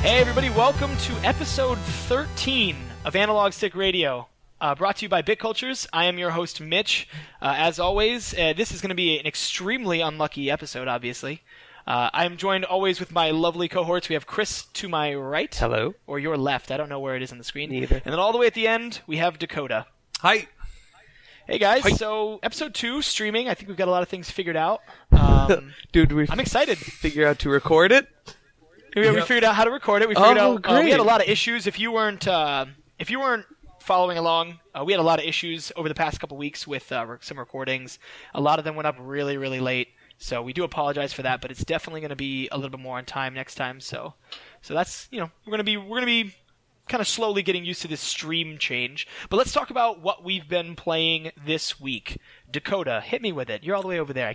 Hey everybody, welcome to episode 13 of Analog Stick Radio, brought to you by BitCultures. I am your host, Mitch. As always, this is going to be an extremely unlucky episode, obviously. I am joined always with my lovely cohorts. We have Chris to my right. Hello. Or your left. I don't know where it is on the screen. Neither. And then all the way at the end, we have Dakota. Hi. Hey guys, So episode 2, streaming. I think we've got a lot of things figured out. Dude, I'm excited. Figure out to record it? We figured out how to record it. We figured out great. we had a lot of issues. If you weren't following along, we had a lot of issues over the past couple weeks with some recordings. A lot of them went up really, really late. So we do apologize for that, but it's definitely going to be a little bit more on time next time. So that's, we're going to be kind of slowly getting used to this stream change. But let's talk about what we've been playing this week. Dakota, hit me with it. You're all the way over there. I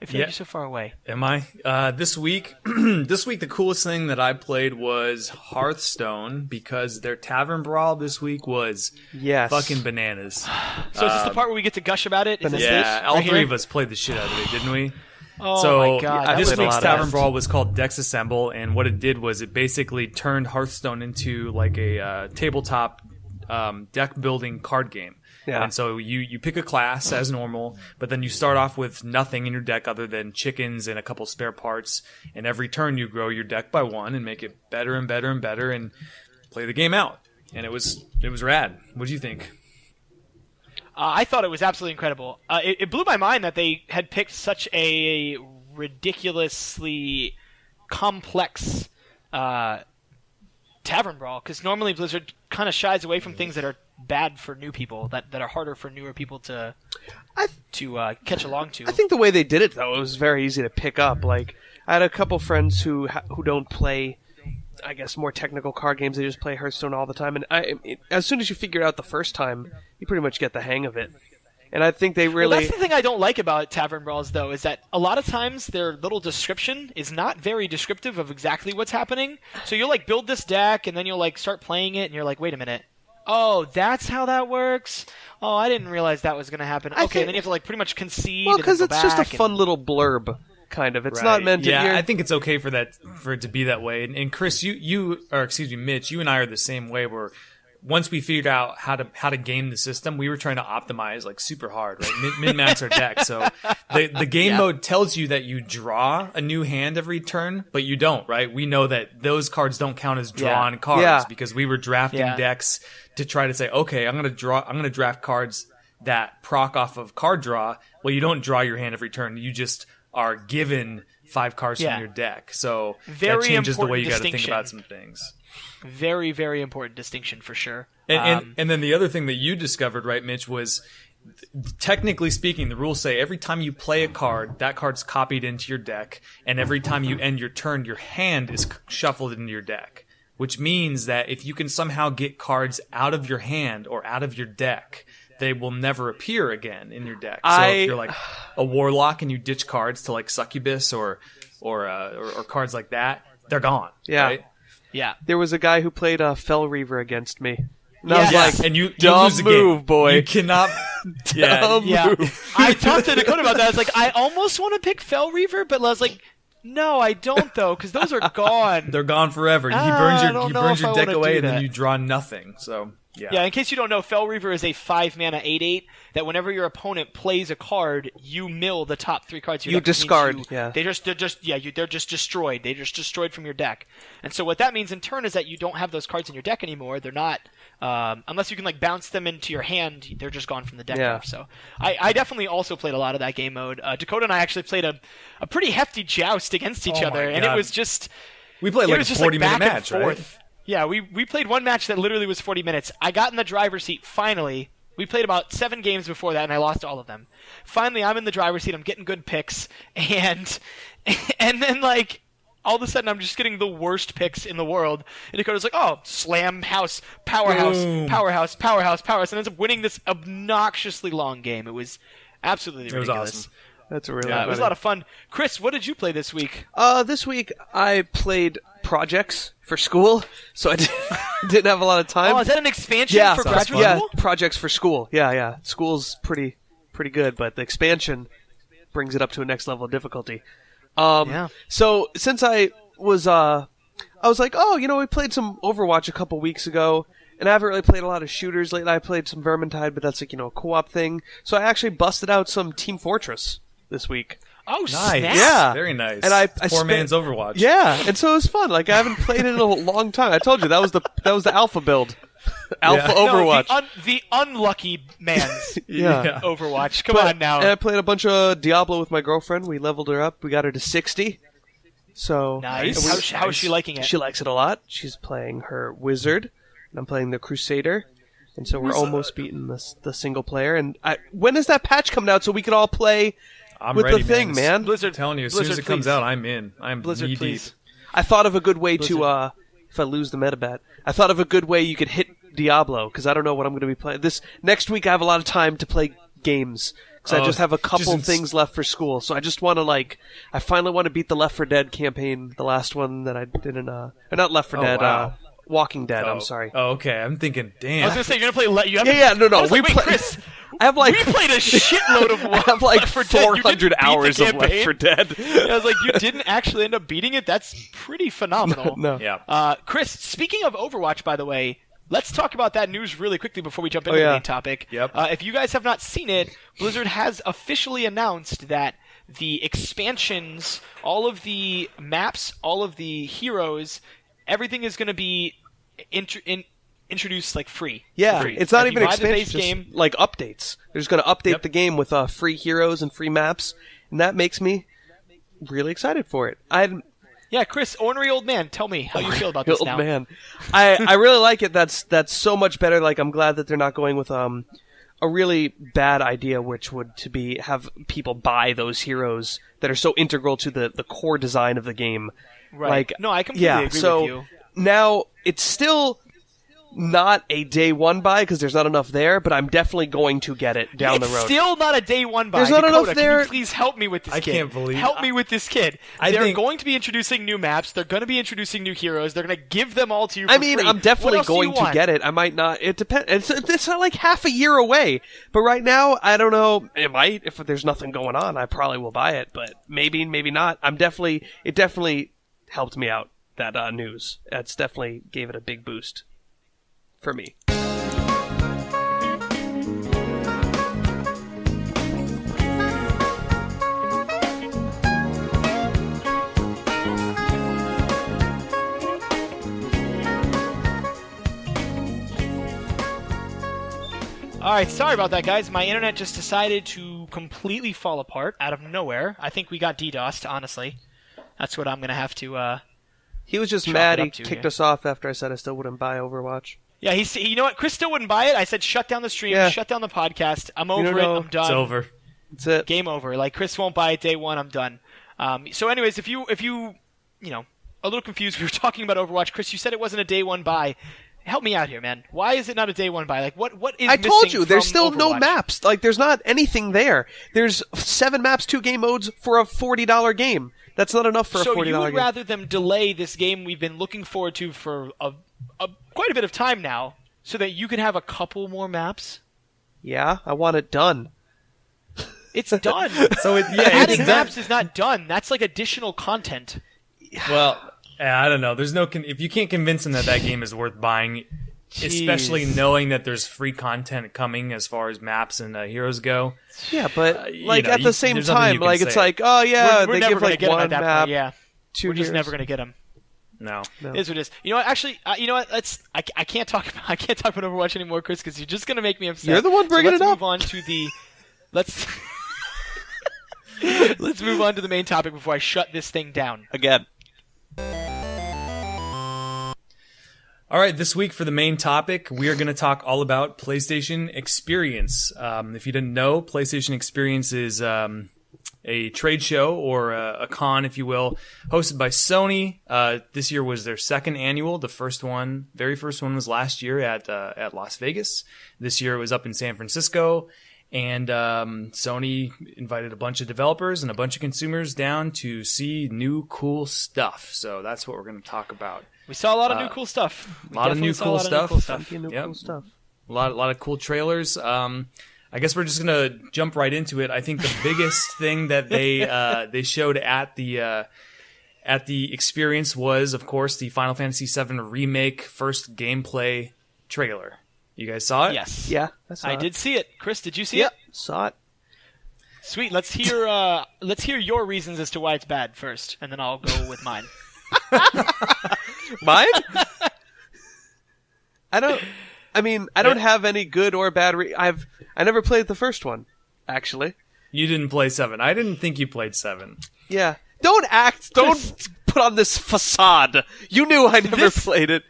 feel like you're so far away. Am I? This week, the coolest thing that I played was Hearthstone because their Tavern Brawl this week was fucking bananas. So is this the part where we get to gush about it? Is this yeah, all right three here? of us played the shit out of it, didn't we? Oh my god! This played a week's lot of Tavern that. Brawl was called Disassemble, and what it did was it basically turned Hearthstone into like a tabletop deck building card game. Yeah. And so you pick a class as normal, but then you start off with nothing in your deck other than chickens and a couple spare parts. And every turn you grow your deck by one and make it better and better and better and play the game out. And it was rad. What do you think? I thought it was absolutely incredible. It blew my mind that they had picked such a ridiculously complex Tavern Brawl, because normally Blizzard kind of shies away from things that are bad for new people, that are harder for newer people to catch along to. I think the way they did it, though, it was very easy to pick up. Like, I had a couple friends who don't play, I guess, more technical card games. They just play Hearthstone all the time. And as soon as you figure it out the first time, you pretty much get the hang of it. And I think they really... Well, that's the thing I don't like about Tavern Brawls, though, is that a lot of times their little description is not very descriptive of exactly what's happening. So you'll, build this deck, and then you'll, start playing it, and you're like, wait a minute. Oh, that's how that works? Oh, I didn't realize that was going to happen. And then you have to, pretty much concede. Well, because it's just a back fun little blurb, kind of. It's not meant to... Yeah, I think it's okay for it to be that way. And Chris, Mitch, you and I are the same way, where once we figured out how to game the system, we were trying to optimize super hard, right? Min-max our deck. So the game mode tells you that you draw a new hand every turn, but you don't, right? We know that those cards don't count as drawn cards because we were drafting decks to try to say, okay, I'm going to draft cards that proc off of card draw. Well, you don't draw your hand every turn. You just are given 5 cards from your deck. So that changes the way you got to think about some things. Very, very important distinction for sure. And then the other thing that you discovered, right, Mitch, was technically speaking, the rules say every time you play a card, that card's copied into your deck, and every time you end your turn, your hand is shuffled into your deck. Which means that if you can somehow get cards out of your hand or out of your deck, they will never appear again in your deck. So if you're a warlock and you ditch cards to Succubus or cards like that, they're gone. Yeah. Right? Yeah. There was a guy who played Fell Reaver against me. And I was like, and you dumb lose the move, game. boy. You cannot. Dumb move. I talked to Dakota about that. I was like, I almost want to pick Fell Reaver, but I was like, no, I don't though, because those are gone. They're gone forever. He burns your deck away, and then you draw nothing. So yeah. In case you don't know, Fell Reaver is a 5-mana 8/8 that whenever your opponent plays a card, you mill the top 3 cards. You discard. They're just destroyed. They're just destroyed from your deck. And so what that means in turn is that you don't have those cards in your deck anymore. They're not. Unless you can bounce them into your hand, they're just gone from the deck. Yeah. So I definitely also played a lot of that game mode. Dakota and I actually played a pretty hefty joust against each other, and it was just we played a 40-minute match, right? Yeah, we played one match that literally was 40 minutes. I got in the driver's seat finally. We played about 7 games before that, and I lost all of them. Finally, I'm in the driver's seat. I'm getting good picks, and then all of a sudden, I'm just getting the worst picks in the world. And Dakota's like, oh, slam house, powerhouse, powerhouse, powerhouse, powerhouse, and ends up winning this obnoxiously long game. It was absolutely ridiculous. It was awesome. That's really funny. It was a lot of fun. Chris, what did you play this week? This week I played projects for school, so I didn't have a lot of time. Oh, is that an expansion for graduate school? Yeah, projects for school. Yeah. School's pretty good, but the expansion brings it up to a next level of difficulty. So since I was I was like, oh, we played some Overwatch a couple weeks ago, and I haven't really played a lot of shooters lately. I played some Vermintide, but that's like, a co-op thing. So I actually busted out some Team Fortress this week. Oh, Nice. snap. Yeah. Very nice. And I Poor man's Overwatch. Yeah, and so it was fun. Like, I haven't played it in a long time. I told you, that was the alpha build. Alpha Overwatch. No, the unlucky man's Yeah. Overwatch. Come on now. And I played a bunch of Diablo with my girlfriend. We leveled her up. We got her to 60. So Nice. How is she liking it? She likes it a lot. She's playing her wizard, and I'm playing the crusader. And so we're almost beating the single player. And when is that patch coming out so we can all play I'm with ready, the thing, man? Blizzard, I'm telling you, as soon as Blizzard, it comes please. out, I'm in. I'm Blizzard, knee please. deep. I thought of a good way to, if I lose the metabat, I thought of a good way you could hit Diablo, because I don't know what I'm going to be playing. Next week I have a lot of time to play games, because I just have a couple things left for school. So I just want to, I finally want to beat the Left 4 Dead campaign, the last one that I did in, or not Left 4 Dead, wow. Walking Dead, I'm sorry. Oh, okay. I'm thinking, damn. I was going to say, you're going to play... No. I was like, wait, play- Chris, I have we played a shitload of I have like Left 4 Dead. You 400 didn't beat the hours of Left campaign? 4 Dead. I was like, you didn't actually end up beating it? That's pretty phenomenal. No. Yeah. Chris, speaking of Overwatch, by the way, let's talk about that news really quickly before we jump into the main topic. Yep. If you guys have not seen it, Blizzard has officially announced that the expansions, all of the maps, all of the heroes, everything is going to be introduced free. Yeah, Free. it's not If even you buy the expansion, base just game. like updates. They're just going to update Yep. the game with free heroes and free maps, and that makes me really excited for it. Yeah, Chris, ornery old man, tell me how you feel about this Old now. man, I really like it. That's so much better. Like, I'm glad that they're not going with a really bad idea, which would to be have people buy those heroes that are so integral to the core design of the game. Right. Like, No, I completely agree so with you. now it's still not a day one buy because there's not enough there, but I'm definitely going to get it down the road. It's still not a day one buy. There's not Dakota, enough there. Can you please help me with this I kid? can't believe- Help me with this kid. I They're think- going to be introducing new maps. They're going to be introducing new heroes. They're going to give them all to you for I mean, free. I'm definitely What else do you going to want? get it. I might not. It depends. It's not like half a year away. But right now, I don't know. It might. If there's nothing going on, I probably will buy it. But maybe not. It definitely helped me out, that news. It's definitely gave it a big boost for me. All right, sorry about that, guys. My internet just decided to completely fall apart out of nowhere. I think we got DDoSed, honestly. That's what I'm going to have to... He was just Chalk mad. it He up to kicked here. us off after I said I still wouldn't buy Overwatch. Yeah, you know what? Chris still wouldn't buy it. I said shut down the stream, Yeah. shut down the podcast. I'm don't over it. know. I'm done. It's over. That's it. Game over. Like, Chris won't buy it day one. I'm done. So anyways, if you a little confused, we were talking about Overwatch. Chris, you said it wasn't a day one buy. Help me out here, man. Why is it not a day one buy? Like, what is I told missing you, there's from still no Overwatch? maps. Like, there's not anything there. There's 7 maps, 2 game modes for a $40 game. That's not enough for a $40 So you would game. rather them delay this game we've been looking forward to for quite a bit of time now, so that you can have a couple more maps? Yeah, I want it done. It's done. So Adding maps is not done. That's like additional content. Well, I don't know. There's no if you can't convince them that game is worth buying, especially Jeez. knowing that there's free content coming as far as maps and heroes go. Yeah, but at the you- same there's nothing time, you can like it's say. like, oh yeah, we're they never give gonna like get them one at that map. point. Yeah, 2 we're just heroes. never gonna get them. No. No. It is what it is. You know what? Actually, you know what? I can't talk about Overwatch anymore, Chris, because you're just gonna make me upset. You're the one bringing let's it up. Move on to the let's let's move on to the main topic before I shut this thing down. Again. All right, this week for the main topic, we are going to talk all about PlayStation Experience. If you didn't know, PlayStation Experience is a trade show or a con, if you will, hosted by Sony. This year was their second annual. The very first one was last year at Las Vegas. This year it was up in San Francisco. And Sony invited a bunch of developers and a bunch of consumers down to see new cool stuff. So that's what we're going to talk about. We saw a lot of new cool stuff. A lot of new cool stuff. Yep. Cool stuff. A lot of cool trailers. I guess we're just gonna jump right into it. I think the biggest thing that they showed at the at the experience was, of course, the Final Fantasy VII Remake first gameplay trailer. You guys saw it? Yes. Yeah, I did see it. Chris, did you see it? Saw it. Sweet. Let's hear your reasons as to why it's bad first, and then I'll go with mine. Mine? I don't have any good or bad. I never played the first one, actually. You didn't play 7. I didn't think you played 7. Yeah. Don't put on this facade. You knew I never played it.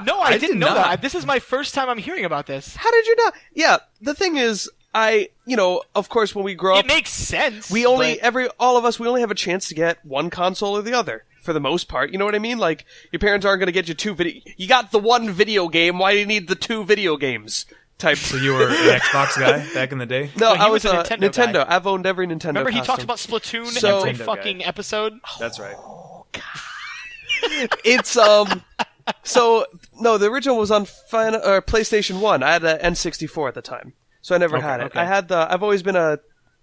No, I didn't know that. This is my first time I'm hearing about this. How did you not? Yeah, the thing is, of course, when we grow up, it makes sense. All of us, we only have a chance to get one console or the other. For the most part, you know what I mean? Like, your parents aren't going to get you two video. You got the one video game. Why do you need the two video games? Type. So you were an Xbox guy back in the day? No, I was a Nintendo guy. I've owned every Nintendo. Remember, he talked console. about Splatoon every Nintendo fucking episode. That's right. It's So no, the original was on PlayStation 1. I had an N64 at the time, so I never had it. Okay. I've always been a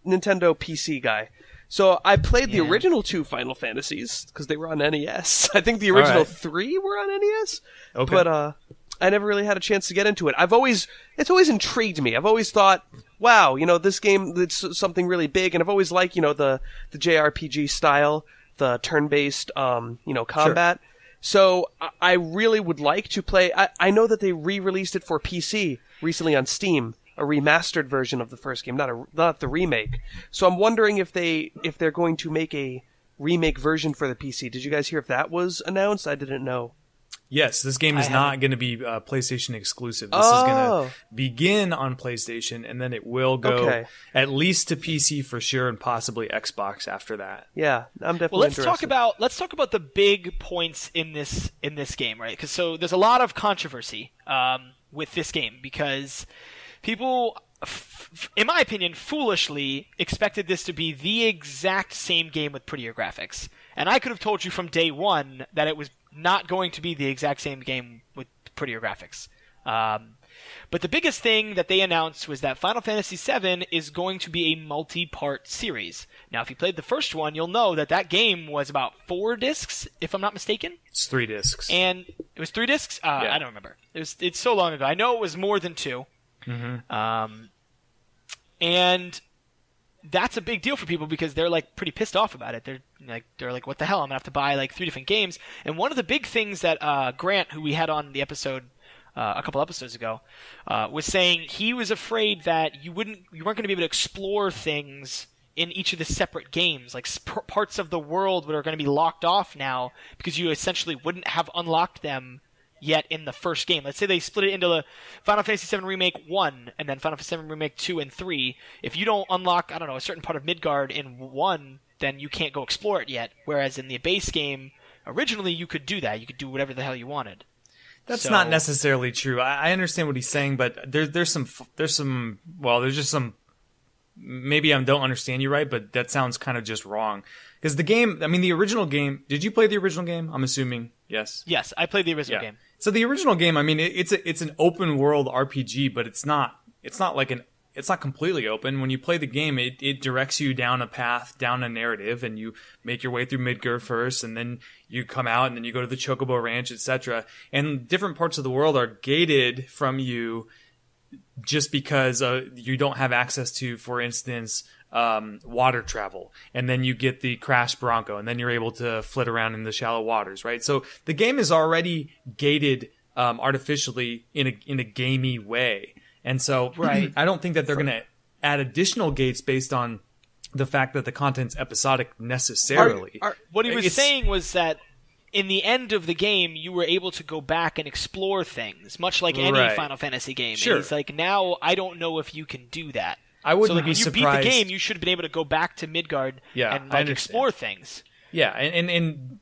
Nintendo PC guy. So I played the original 2 Final Fantasies because they were on NES. I think the original 3 were on NES. Okay. But I never really had a chance to get into it. It's always intrigued me. I've always thought, wow, this game, it's something really big, and I've always liked, the JRPG style, the turn-based, combat. Sure. So I really would like to play. I know that they re-released it for PC recently on Steam, a remastered version of the first game, not the remake. So I'm wondering if they're going to make a remake version for the PC. Did you guys hear if that was announced? I didn't know. Yes, this game is not going to be PlayStation exclusive. This is going to begin on PlayStation, and then it will go at least to PC for sure, and possibly Xbox after that. Yeah, I'm definitely let's interested. let's talk about the big points in this game, right? Because there's a lot of controversy with this game because people, in my opinion, foolishly expected this to be the exact same game with prettier graphics, and I could have told you from day one that it was not going to be the exact same game with prettier graphics. But the biggest thing that they announced was that Final Fantasy VII is going to be a multi-part series. Now, if you played the first one, you'll know that game was about 4 discs, if I'm not mistaken. It's 3 discs. And it was 3 discs? Yeah. I don't remember. It's so long ago. I know it was more than 2. Mm-hmm. And that's a big deal for people because they're like pretty pissed off about it. They're like, what the hell? I'm gonna have to buy like 3 different games. And one of the big things that Grant, who we had on the episode a couple episodes ago, was saying he was afraid that you weren't going to be able to explore things in each of the separate games. Like parts of the world are going to be locked off now because you essentially wouldn't have unlocked them yet in the first game. Let's say they split it into the Final Fantasy VII Remake 1 and then Final Fantasy VII Remake 2 and 3. If you don't unlock, I don't know, a certain part of Midgard in 1, then you can't go explore it yet. Whereas in the base game, originally you could do that. You could do whatever the hell you wanted. That's not necessarily true. I understand what he's saying, but there's just some. Maybe I don't understand you right, but that sounds kind of just wrong. Because the original game. Did you play the original game? I'm assuming yes. Yes, I played the original game. So the original game, it's an open world RPG, but it's not completely open. When you play the game, it directs you down a path, down a narrative, and you make your way through Midgard first, and then you come out, and then you go to the Chocobo Ranch, etc. And different parts of the world are gated from you just because you don't have access to, for instance, water travel. And then you get the Crash Bronco, and then you're able to flit around in the shallow waters, right? So the game is already gated artificially in a gamey way. And so I don't think that they're going to add additional gates based on the fact that the content's episodic necessarily. What he was saying was that in the end of the game, you were able to go back and explore things, much like any Final Fantasy game. Sure. And he's like, now I don't know if you can do that. I wouldn't be surprised. When you beat the game, you should have been able to go back to Midgard and explore things. Yeah, and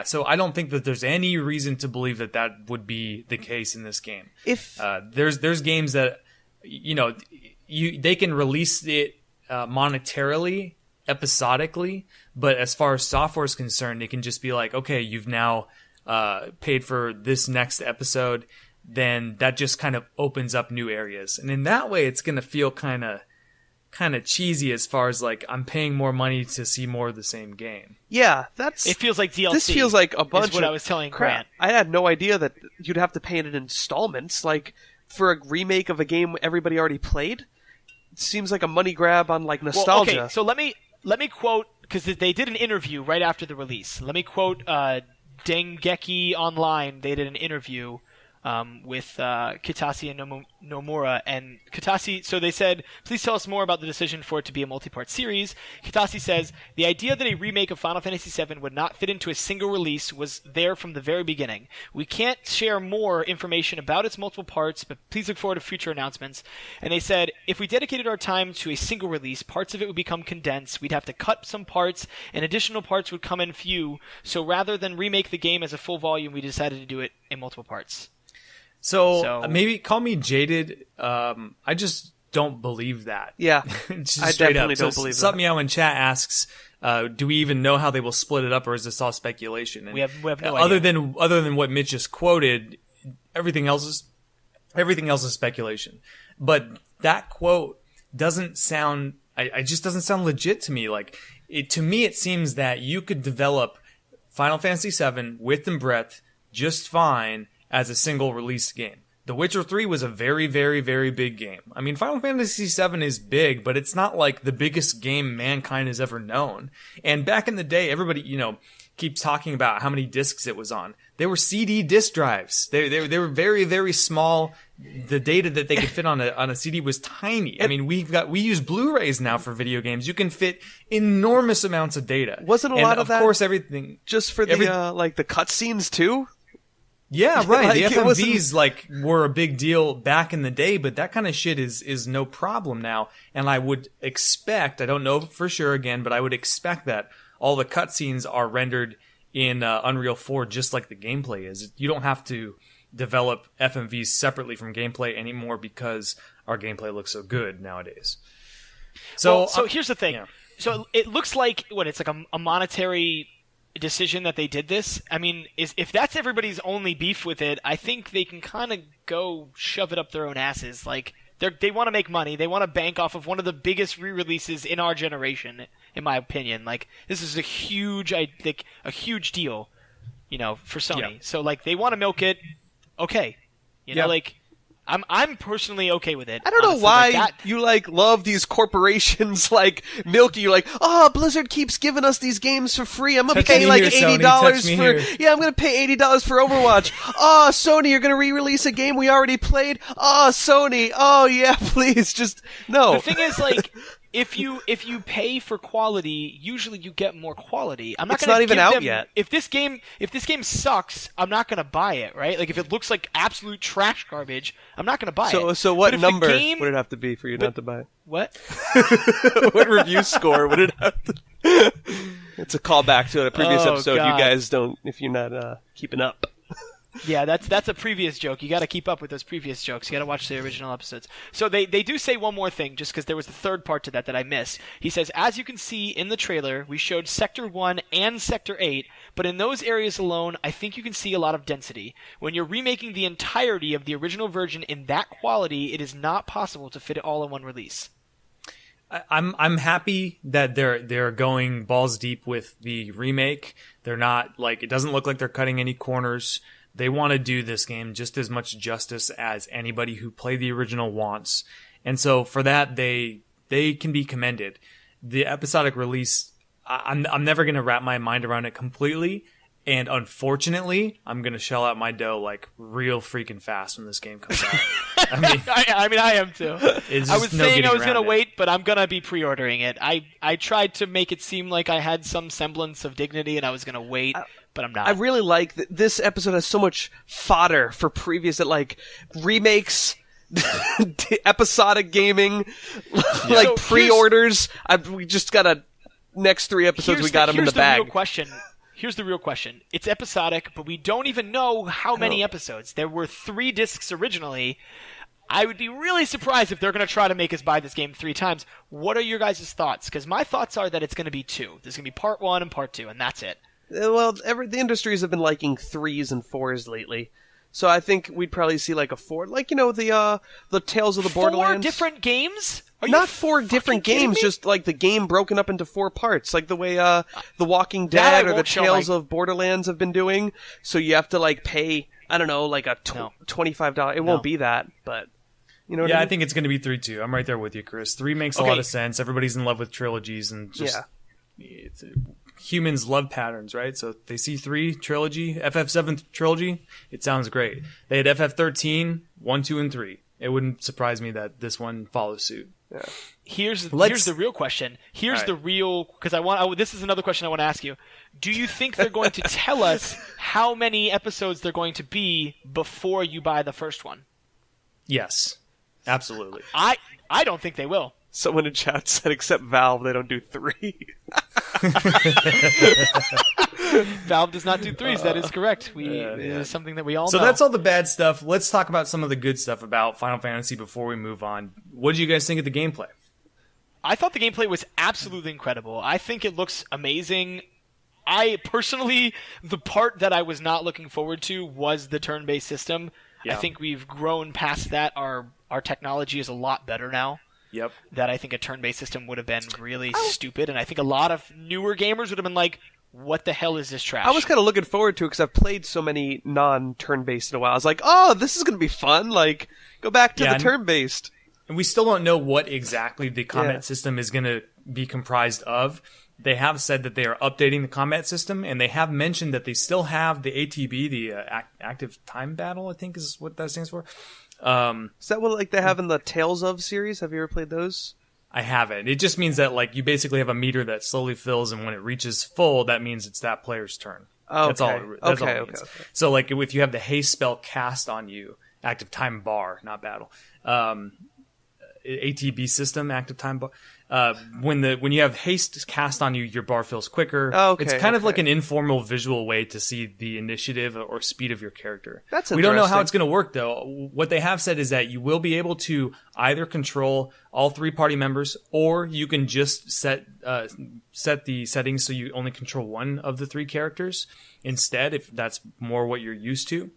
so I don't think that there's any reason to believe that would be the case in this game. If there's games that they can release it monetarily, episodically, but as far as software is concerned, it can just be like, okay, you've now paid for this next episode, then that just kind of opens up new areas, and in that way, it's going to feel kind of kind of cheesy as far as like I'm paying more money to see more of the same game. Yeah, It feels like DLC. This feels like a bunch is what of I was telling crap. Grant. I had no idea that you'd have to pay it in installments. Like, for a remake of a game everybody already played? It seems like a money grab on, like, nostalgia. Well, okay, so let me quote, because they did an interview right after the release. Let me quote Dengeki Online. They did an interview with Kitase and Nomura, and Kitase, so they said, please tell us more about the decision for it to be a multi-part series. Kitase says, the idea that a remake of Final Fantasy VII would not fit into a single release was there from the very beginning. We can't share more information about its multiple parts, but please look forward to future announcements. And they said, if we dedicated our time to a single release, parts of it would become condensed, we'd have to cut some parts, and additional parts would come in few, so rather than remake the game as a full volume, we decided to do it in multiple parts. So maybe call me jaded. I just don't believe that. Yeah, Just I straight definitely up. don't So believe Sup that. Meow in chat asks, do we even know how they will split it up, or is this all speculation? And We have no other idea. other than what Mitch just quoted, everything else is speculation. But that quote doesn't sound. I just doesn't sound legit to me. Like to me, it seems that you could develop Final Fantasy VII width and breadth just fine as a single release game. The Witcher 3 was a very, very, very big game. I mean, Final Fantasy VII is big, but it's not like the biggest game mankind has ever known. And back in the day, everybody, keeps talking about how many discs it was on. They were CD disc drives. They were very, very small. The data that they could fit on a CD was tiny. I mean, we use Blu-rays now for video games. You can fit enormous amounts of data. Wasn't a lot of that course, everything just for the the cutscenes too? Yeah, right. Like, the it wasn't- FMVs were a big deal back in the day, but that kind of shit is no problem now. And I would expect, I don't know for sure again, but I would expect that all the cutscenes are rendered in Unreal 4 just like the gameplay is. You don't have to develop FMVs separately from gameplay anymore because our gameplay looks so good nowadays. So Here's the thing. Yeah. So it looks like it's like a monetary decision that they did this. I mean, if that's everybody's only beef with it, I think they can kind of go shove it up their own asses. Like they want to make money. They want to bank off of one of the biggest re-releases in our generation, in my opinion. Like this is a huge deal, for Sony. Yeah. So they want to milk it. Okay, I'm personally okay with it. I don't know honestly. why you love these corporations milky. You're like, Blizzard keeps giving us these games for free. I'm gonna Touch pay me here, $80 Sony. Touch me for here. I'm gonna pay $80 for Overwatch. Sony, you're gonna re-release a game we already played. Sony, yeah, please, just no. The thing is, if you pay for quality, usually you get more quality. I'm not It's gonna not even give out them, yet. If this game sucks, I'm not gonna buy it, right? Like if it looks like absolute trash garbage, I'm not gonna buy it. So what But if the number game- would it have to be for you not to buy it? What? What review score would it have to? It's a callback to a previous Oh, episode. God. You guys don't, if you're not keeping up. Yeah, that's a previous joke. You got to keep up with those previous jokes. You got to watch the original episodes. So they do say one more thing, just because there was a third part to that I missed. He says, as you can see in the trailer, we showed Sector 1 and Sector 8, but in those areas alone, I think you can see a lot of density. When you're remaking the entirety of the original version in that quality, it is not possible to fit it all in one release. I'm happy that they're going balls deep with the remake. They're not it doesn't look like they're cutting any corners. They want to do this game just as much justice as anybody who played the original wants. And so for that, they can be commended. The episodic release, I'm never going to wrap my mind around it completely. And unfortunately, I'm going to shell out my dough real freaking fast when this game comes out. I am too. It's I just was no saying getting I was going to around it. wait, but I'm going to be pre-ordering it. I tried to make it seem like I had some semblance of dignity and I was going to wait, but I'm not. I really like this episode has so much fodder for previous remakes, episodic gaming, So pre-orders. We just got next 3 episodes. We got them in the bag. Here's the real question. It's episodic, but we don't even know how many episodes. There were 3 discs originally. I would be really surprised if they're going to try to make us buy this game 3 times. What are your guys' thoughts? Because my thoughts are that it's going to be 2. There's going to be part 1 and part 2, and that's it. Well, the industries have been liking 3s and 4s lately. So I think we'd probably see like a 4, like the Tales of the Borderlands. 4 different games? Are you Not 4 different kidding games, me? just like the game broken up into 4 parts, like the way The Walking That I Dead or the won't show Tales my- of Borderlands have been doing. So you have to like pay, I don't know, like a No. $25. It won't be that, but you know what Yeah, I I mean? think it's going to be 3 too. I'm right there with you, Chris. 3 makes a Okay. lot of sense. Everybody's in love with trilogies, and just humans love patterns, right? So if they see 3 trilogy, FF7 trilogy, it sounds great. They had FF13, 1, 2, and 3. It wouldn't surprise me that this one follows suit. Yeah. Here's Let's- the real question. Here's All the right. real, because this is another question I want to ask you. Do you think they're going to tell us how many episodes they're going to be before you buy the first one? Yes, absolutely. I don't think they will. Someone in chat said, except Valve, they don't do 3. Valve does not do 3s. That is correct. It is something that we all So know. that's all the bad stuff. Let's talk about some of the good stuff about Final Fantasy before we move on. What did you guys think of the gameplay? I thought the gameplay was absolutely incredible. I think it looks amazing. I personally, the part that I was not looking forward to was the turn-based system. Yeah. I think we've grown past that. Our technology is a lot better now. Yep. That I think a turn-based system would have been really stupid, and I think a lot of newer gamers would have been like, what the hell is this trash? I was kind of looking forward to it because I've played so many non-turn-based in a while. I was like, oh, this is going to be fun. Like, go back to Yeah, the and- turn-based. And we still don't know what exactly the combat Yeah. system is going to be comprised of. They have said that they are updating the combat system, and they have mentioned that they still have the ATB, the Active Time Battle, I think is what that stands for. Is that what like they have in the Tales of series? Have you ever played those? I haven't. It just means that like you basically have a meter that slowly fills, and when it reaches full, that means it's that player's turn. Oh, That's all. okay. That's all Okay, it okay, means. okay. So like if you have the haste spell cast on you, active time bar, not battle. ATB system, active time bar. When you have haste cast on you, your bar fills quicker. Okay, It's kind of okay. like an informal visual way to see the initiative or speed of your character. That's We don't know how interesting. it's going to work though. What they have said is that you will be able to either control all 3 party members, or you can just set the settings so you only control one of the 3 characters instead, if that's more what you're used to.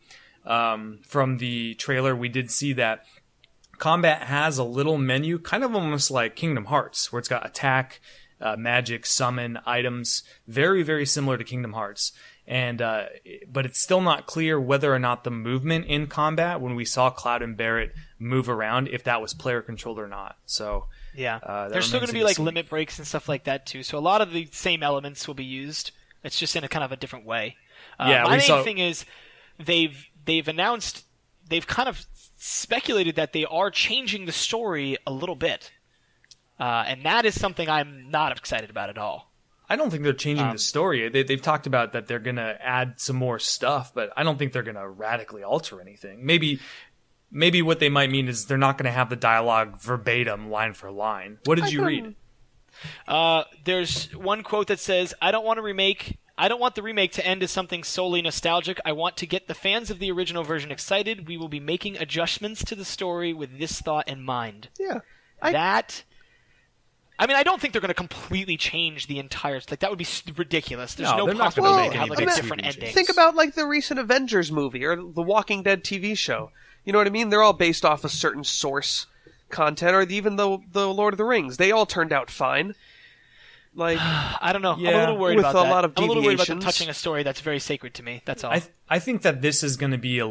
From the trailer, we did see that combat has a little menu, kind of almost like Kingdom Hearts, where it's got attack, magic, summon, items, very, very similar to Kingdom Hearts. And but it's still not clear whether or not the movement in combat, when we saw Cloud and Barrett move around, if that was player controlled or not. So Yeah. that There's still going remains to to be be like seen. limit breaks and stuff like that too. So a lot of the same elements will be used. It's just in a kind of a different way. Yeah, my we main saw- thing is they've announced, they've kind of speculated that they are changing the story a little bit. And that is something I'm not excited about at all. I don't think they're changing the story. They've talked about that they're going to add some more stuff, but I don't think they're going to radically alter anything. Maybe what they might mean is they're not going to have the dialogue verbatim, line for line. What did you read? There's one quote that says, I don't want the remake to end as something solely nostalgic. I want to get the fans of the original version excited. We will be making adjustments to the story with this thought in mind. Yeah. I don't think they're going to completely change the entire... Like, that would be ridiculous. There's No, no they're not possible gonna way make to have any like a big different sweeping ending. Think about like the recent Avengers movie or the Walking Dead TV show. You know what I mean? They're all based off a certain source content, or even the Lord of the Rings. They all turned out fine. Like, I don't know. I'm a Yeah, little worried with about a that. lot of I'm a little worried about them deviations. touching a story that's very sacred to me. That's all. I think that this is going to be a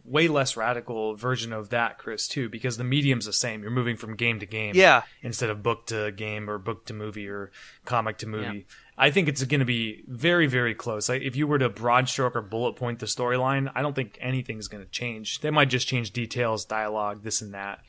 way less radical version of that, Chris, too, because the medium's the same. You're moving from game to game, Yeah. instead of book to game or book to movie or comic to movie. Yeah. I think it's going to be very, very close. Like, if you were to broad stroke or bullet point the storyline, I don't think anything's going to change. They might just change details, dialogue, this and that.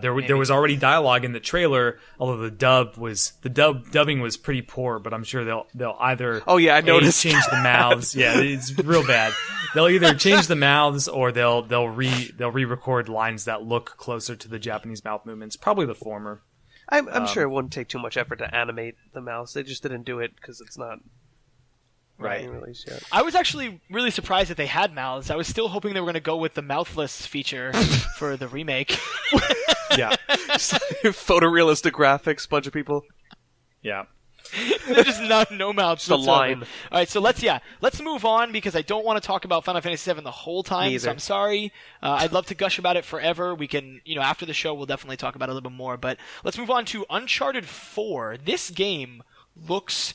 There was already dialogue in the trailer, although the dubbing was pretty poor. But I'm sure they'll either Oh, yeah, I noticed. change the mouths. Yeah, it's real bad. They'll either change the mouths or they'll re-record lines that look closer to the Japanese mouth movements. Probably the former. I'm sure it wouldn't take too much effort to animate the mouse. They just didn't do it because it's not Right. released yet. I was actually really surprised that they had mouths. I was still hoping they were going to go with the mouthless feature for the remake. Yeah, Photorealistic graphics, bunch of people. yeah. There's just no mouths. Just a line. All right, so let's move on because I don't want to talk about Final Fantasy VII the whole time. So I'm sorry. I'd love to gush about it forever. We can, after the show, we'll definitely talk about it a little bit more. But let's move on to Uncharted 4. This game looks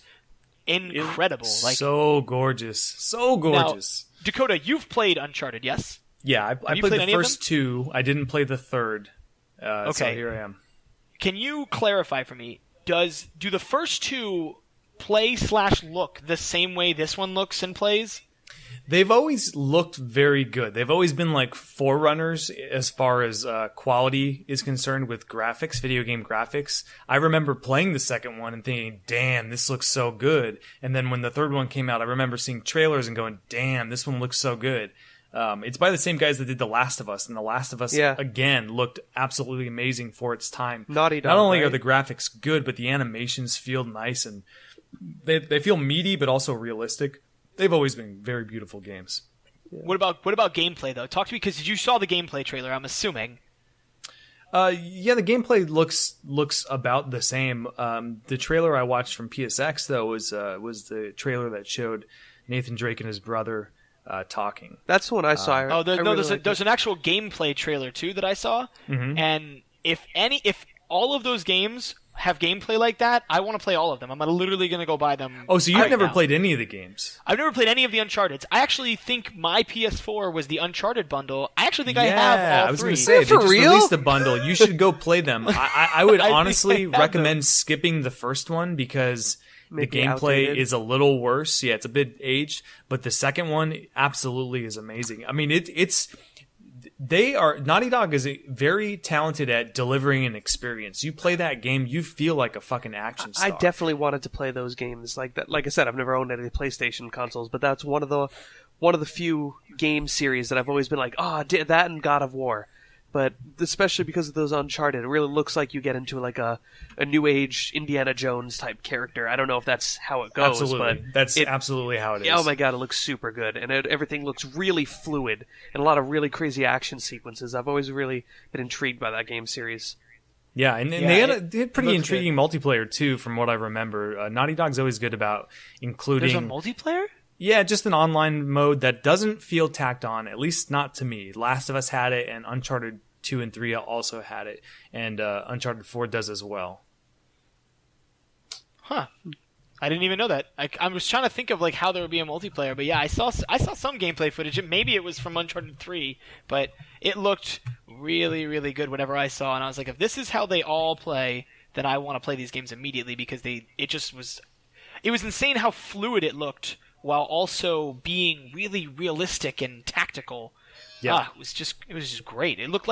incredible. So gorgeous. So gorgeous. Now, Dakota, you've played Uncharted, yes? Yeah, I played the first two. I didn't play the third. Okay. So here I am. Can you clarify for me? Do the first two play/look the same way this one looks and plays? They've always looked very good. They've always been like forerunners as far as quality is concerned with graphics, video game graphics. I remember playing the second one and thinking, damn, this looks so good. And then when the third one came out, I remember seeing trailers and going, damn, this one looks so good. It's by the same guys that did The Last of Us, and The Last of Us, again, looked absolutely amazing for its time. Naughty Dog, Not only right? are the graphics good, but the animations feel nice, and they feel meaty, but also realistic. They've always been very beautiful games. Yeah. What about gameplay, though? Talk to me, because you saw the gameplay trailer, I'm assuming. Yeah, the gameplay looks about the same. The trailer I watched from PSX, though, was the trailer that showed Nathan Drake and his brother talking. That's the one I saw. There's an actual gameplay trailer too that I saw. Mm-hmm. And if all of those games have gameplay like that, I want to play all of them. I'm literally going to go buy them. Oh, so you've never played any of the games? I've never played any of the Uncharted. I actually think my PS4 was the Uncharted bundle. I actually think I have all three. I was going to say, they just released the bundle. You should go play them. I would honestly recommend skipping the first one because the gameplay is a little worse. Yeah, it's a bit aged, but the second one absolutely is amazing. I mean, Naughty Dog is very talented at delivering an experience. You play that game, you feel like a fucking action star. I definitely wanted to play those games like that. Like I said, I've never owned any PlayStation consoles, but that's one of the few game series that I've always been like, that and God of War. But especially because of those Uncharted, it really looks like you get into like a new age Indiana Jones type character. I don't know if that's how it goes, absolutely. But that's absolutely how it is. Oh my god, it looks super good, and everything looks really fluid, and a lot of really crazy action sequences. I've always really been intrigued by that game series. Yeah, and they had pretty intriguing multiplayer too, from what I remember. Naughty Dog's always good about including. There's a multiplayer? Yeah, just an online mode that doesn't feel tacked on, at least not to me. Last of Us had it, and Uncharted 2 and 3 also had it, and Uncharted 4 does as well. Huh. I didn't even know that. I was trying to think of like how there would be a multiplayer, but yeah, I saw some gameplay footage. Maybe it was from Uncharted 3, but it looked really, really good whenever I saw, and I was like, if this is how they all play, then I want to play these games immediately because it was insane how fluid it looked while also being really realistic and tactical. Yeah, it was just great. It looked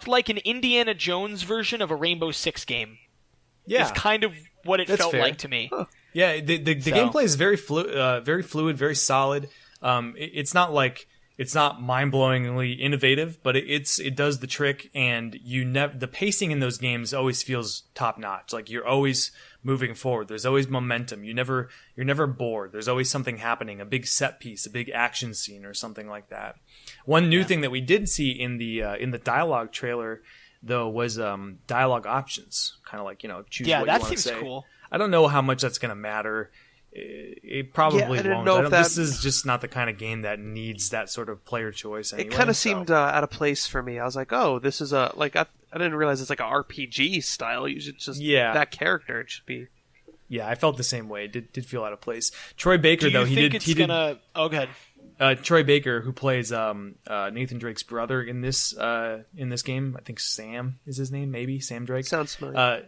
like an Indiana Jones version of a Rainbow Six game. Yeah, it's kind of what it felt like to me. Huh. Yeah, the gameplay is very fluid, very solid. It's not mind-blowingly innovative, but it does the trick, and the pacing in those games always feels top-notch. Like you're always moving forward. There's always momentum. You're never bored. There's always something happening, a big set piece, a big action scene, or something like that. One new thing that we did see in the dialogue trailer, though, was dialogue options. Kind of like, choose what you want to say. Yeah, that seems cool. I don't know how much that's going to matter. It probably won't. This is just not the kind of game that needs that sort of player choice anyway. It kind of seemed out of place for me. I was like, oh, this is I didn't realize it's like a RPG style. You should just that character. It should be. Yeah, I felt the same way. It did feel out of place. Troy Baker, though, he did. Oh, go ahead. Troy Baker, who plays Nathan Drake's brother in this game, I think Sam is his name. Maybe Sam Drake. Sounds familiar.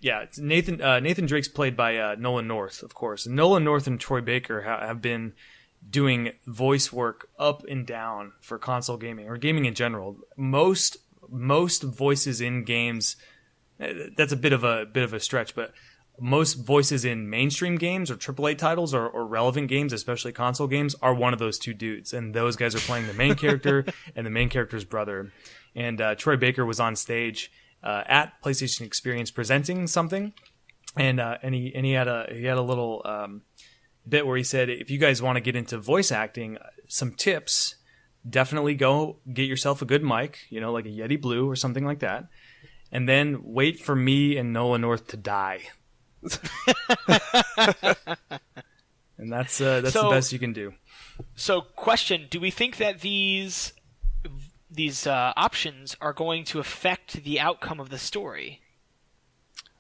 It's Nathan Drake's played by Nolan North, of course. And Nolan North and Troy Baker have been doing voice work up and down for console gaming or gaming in general. Most voices in games, that's a bit of a stretch, but most voices in mainstream games or AAA titles or relevant games, especially console games, are one of those two dudes. And those guys are playing the main character and the main character's brother. And Troy Baker was on stage at PlayStation Experience presenting something, and he had a little bit where he said, if you guys want to get into voice acting, some tips: definitely go get yourself a good mic, like a Yeti Blue or something like that, and then wait for me and Nolan North to die. And that's the best you can do. So, question: do we think that these options are going to affect the outcome of the story?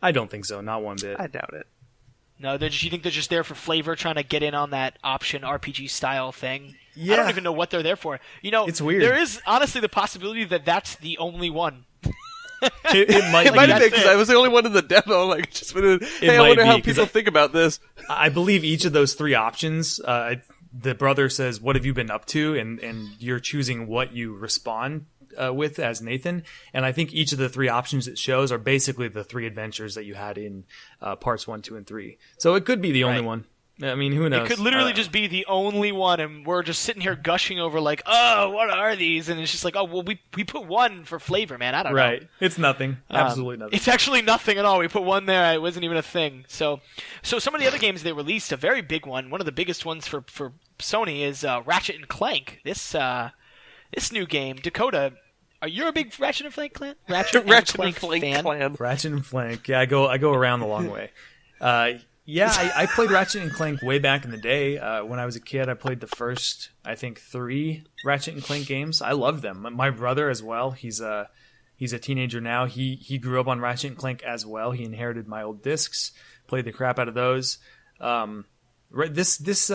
I don't think so. Not one bit. I doubt it. No, you think they're just there for flavor, trying to get in on that option RPG style thing? Yeah. I don't even know what they're there for. It's weird. There is honestly the possibility that that's the only one. It might It might have been because I was the only one in the demo. Like, just been, hey, I might wonder be, how 'cause people think about this. I believe each of those three options, the brother says, "What have you been up to?" and you're choosing what you respond with as Nathan. And I think each of the three options it shows are basically the three adventures that you had in parts 1, 2, and 3. So it could be the only one. I mean, who knows? It could literally just be the only one, and we're just sitting here gushing over like, oh, what are these? And it's just like, oh, well, we put one for flavor, man. I don't know. Right. It's nothing. Absolutely nothing. It's actually nothing at all. We put one there. It wasn't even a thing. So some of the other games they released, a very big one of the biggest ones for Sony is Ratchet and Clank. This new game, Dakota. Are you a big Ratchet and Clank fan? Ratchet and Clank fan. Ratchet and Clank. Yeah, I go around the long way. Yeah, I played Ratchet and Clank way back in the day. When I was a kid, I played the first, I think, 3 Ratchet and Clank games. I loved them. My brother as well. He's a teenager now. He grew up on Ratchet and Clank as well. He inherited my old discs. Played the crap out of those. This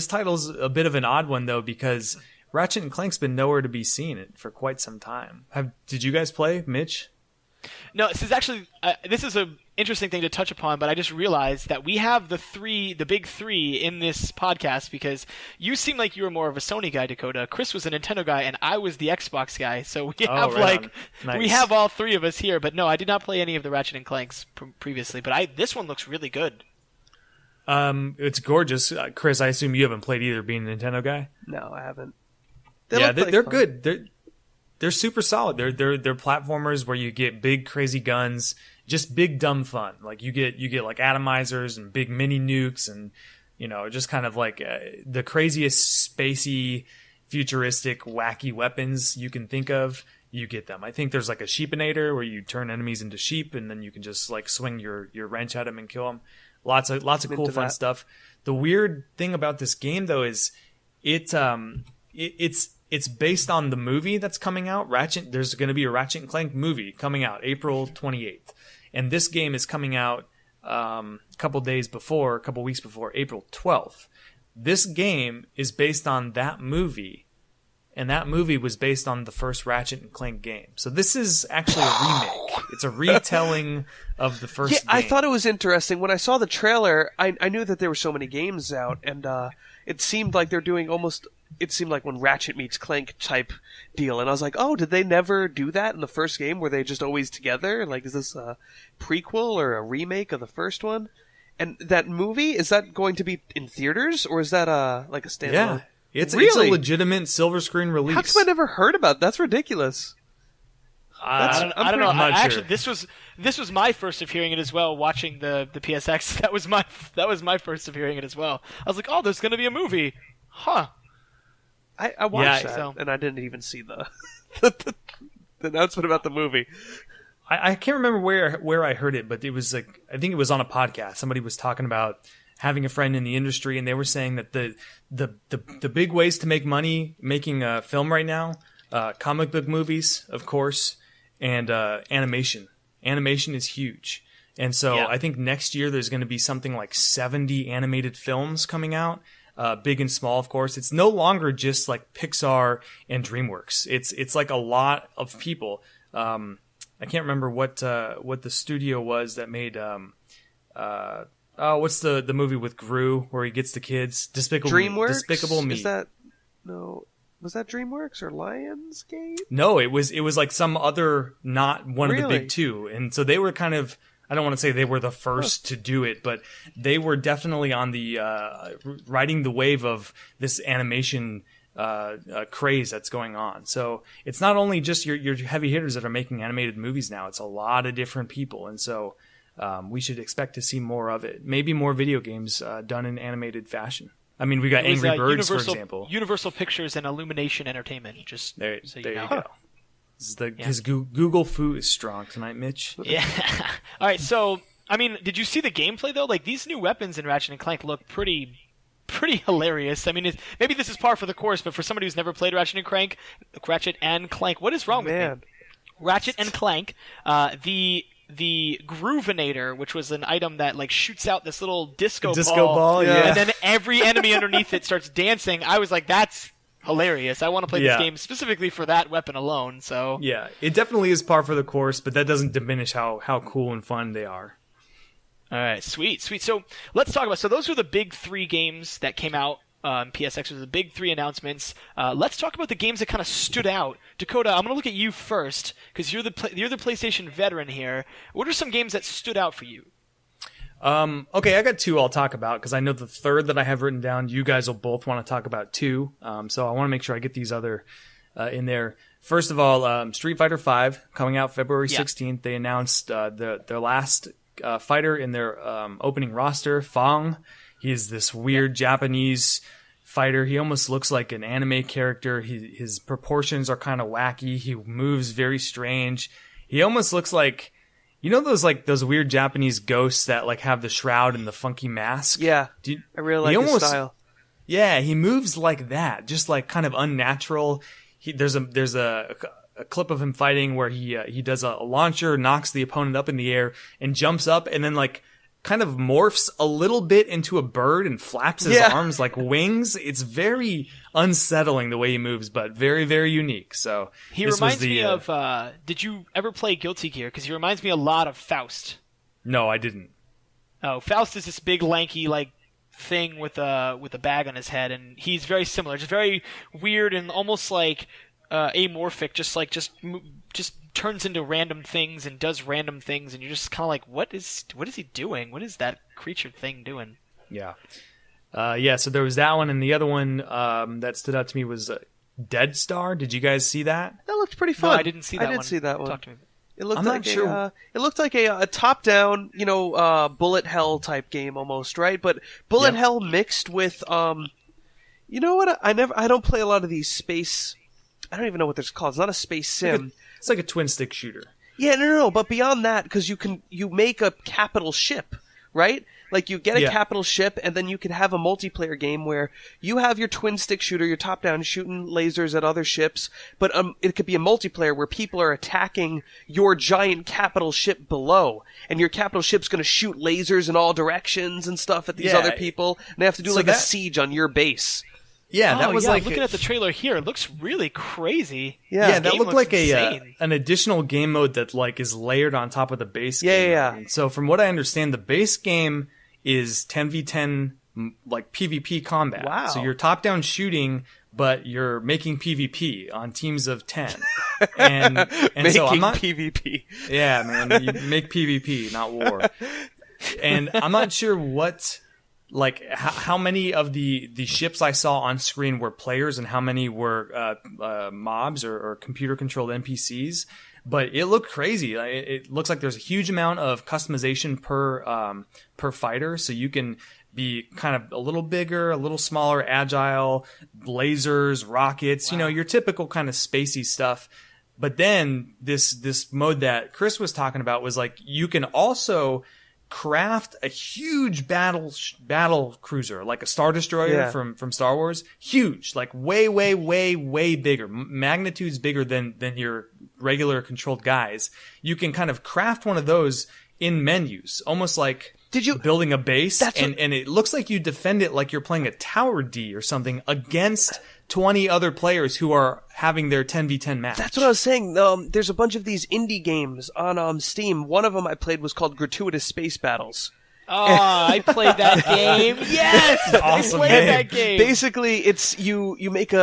title's a bit of an odd one though, because Ratchet and Clank's been nowhere to be seen for quite some time. Did you guys play, Mitch? No, this is actually this is a interesting thing to touch upon, but I just realized that we have the big three in this podcast because you seem like you were more of a Sony guy, Dakota. Chris was a Nintendo guy, and I was the Xbox guy. So we have Nice. we have all three of us here. But no, I did not play any of the Ratchet and Clanks previously. But this one looks really good. It's gorgeous. Chris, I assume you haven't played either, being a Nintendo guy. No, I haven't. They're good. They're super solid. They're platformers where you get big crazy guns, just big dumb fun. Like you get like atomizers and big mini nukes and just kind of like the craziest spacey, futuristic, wacky weapons you can think of. You get them. I think there's like a sheepinator where you turn enemies into sheep and then you can just like swing your wrench at them and kill them. Lots of cool fun stuff. The weird thing about this game though is it's based on the movie that's coming out. There's going to be a Ratchet and Clank movie coming out April 28th. And this game is coming out a couple weeks before, April 12th. This game is based on that movie, and that movie was based on the first Ratchet and Clank game. So this is actually a remake. It's a retelling of the first game. I thought it was interesting. When I saw the trailer, I knew that there were so many games out, and it seemed like they're doing it seemed like when Ratchet meets Clank type deal. And I was like, oh, did they never do that in the first game? Were they just always together? Like, is this a prequel or a remake of the first one? And that movie, is that going to be in theaters, or is that like a standalone? Yeah, it's a legitimate silver screen release. How come I never heard about it? That's ridiculous. I don't know. I'm not sure. Actually, this was my first of hearing it as well. Watching the PSX, that was my first of hearing it as well. I was like, oh, there's going to be a movie, huh? I watched that, and I didn't even see the announcement about the movie. I can't remember where I heard it, but it was like, I think it was on a podcast. Somebody was talking about having a friend in the industry, and they were saying that the big ways to make money making a film right now, comic book movies, of course, and animation. Animation is huge. And so I think next year there's going to be something like 70 animated films coming out. Big and small, of course. It's no longer just like Pixar and DreamWorks. It's like a lot of people. I can't remember what the studio was that made. What's the movie with Gru where he gets the kids? Despicable Me. Is that no? Was that DreamWorks or Lionsgate? No, it was like some other, not one of the big two, and so they were kind of. I don't want to say they were the first to do it, but they were definitely on the riding the wave of this animation craze that's going on. So it's not only just your heavy hitters that are making animated movies now. It's a lot of different people, and so we should expect to see more of it. Maybe more video games done in animated fashion. I mean, we got Angry Birds, for example. Universal Pictures and Illumination Entertainment. Just there so you go. His Google foo is strong tonight, Mitch. Yeah. All right. So I mean, did you see the gameplay though? Like these new weapons in Ratchet and Clank look pretty hilarious. I mean, maybe this is par for the course, but for somebody who's never played Ratchet and Clank, what is wrong with me? Ratchet and Clank, the Groovinator, which was an item that like shoots out this little disco ball, yeah. And then every enemy underneath it starts dancing. I was like, that's hilarious. I want to play this game specifically for that weapon alone. So yeah, it definitely is par for the course, but that doesn't diminish how cool and fun they are. All right, sweet. So let's talk about. So those were the big 3 games that came out. PSX was the big 3 announcements. Let's talk about the games that kind of stood out. Dakota, I'm going to look at you first because you're the PlayStation veteran here. What are some games that stood out for you? Okay, I got 2 I'll talk about because I know the third that I have written down, you guys will both want to talk about too. So I want to make sure I get these other in there. First of all, Street Fighter V coming out February 16th. They announced their last fighter in their opening roster, Fong. He's this weird Japanese fighter. He almost looks like an anime character. His proportions are kind of wacky. He moves very strange. He almost looks like, you know, those weird Japanese ghosts that like have the shroud and the funky mask. Yeah, I really like his style. Yeah, he moves like that, just like kind of unnatural. There's a clip of him fighting where he does a launcher, knocks the opponent up in the air, and jumps up, and then like kind of morphs a little bit into a bird and flaps his arms like wings. It's very unsettling the way he moves, but very, very unique. So he reminds me of. Did you ever play Guilty Gear? Because he reminds me a lot of Faust. No, I didn't. Oh, Faust is this big, lanky, like thing with a bag on his head, and he's very similar. Just very weird and almost like amorphic. Just turns into random things and does random things, and you're just kind of like, what is he doing? What is that creature thing doing? Yeah. So there was that one, and the other one that stood out to me was Dead Star. Did you guys see that? That looked pretty fun. No, I didn't see that one. I did see that one. Talk to me. It looked I'm like not sure. It looked like a top-down, bullet hell type game almost, right? But bullet hell mixed with, you know what? I don't play a lot of these space. I don't even know what they're called. It's not a space sim. It's like a twin-stick shooter. Yeah, no. But beyond that, because you make a capital ship, right? Like you get a capital ship, and then you can have a multiplayer game where you have your twin-stick shooter, your top-down shooting lasers at other ships, but it could be a multiplayer where people are attacking your giant capital ship below, and your capital ship's going to shoot lasers in all directions and stuff at these other people, and they have to do a siege on your base. Yeah, that was like looking at the trailer here, it looks really crazy. Yeah, that looked like an additional game mode that like is layered on top of the base game. Yeah. And so from what I understand, the base game is 10v10 like PvP combat. Wow. So you're top-down shooting, but you're making PvP on teams of 10. And making so I'm not PvP. Yeah, man, you make PvP, not war. And I'm not sure what like how many of the ships I saw on screen were players and how many were mobs or computer controlled NPCs, but it looked crazy. It looks like there's a huge amount of customization per fighter, so you can be kind of a little bigger, a little smaller, agile, lasers, rockets, your typical kind of spacey stuff. But then this mode that Chris was talking about was like you can also craft a huge battle cruiser, like a Star Destroyer from Star Wars. Huge, like way bigger, magnitudes bigger than your regular controlled guys. You can kind of craft one of those in menus, almost like building a base, and it looks like you defend it like you're playing a Tower D or something against 20 other players who are having their 10v10 match. That's what I was saying. There's a bunch of these indie games on Steam. One of them I played was called Gratuitous Space Battles. Oh, I played that game. Yes! Awesome I played that game. Basically, it's you make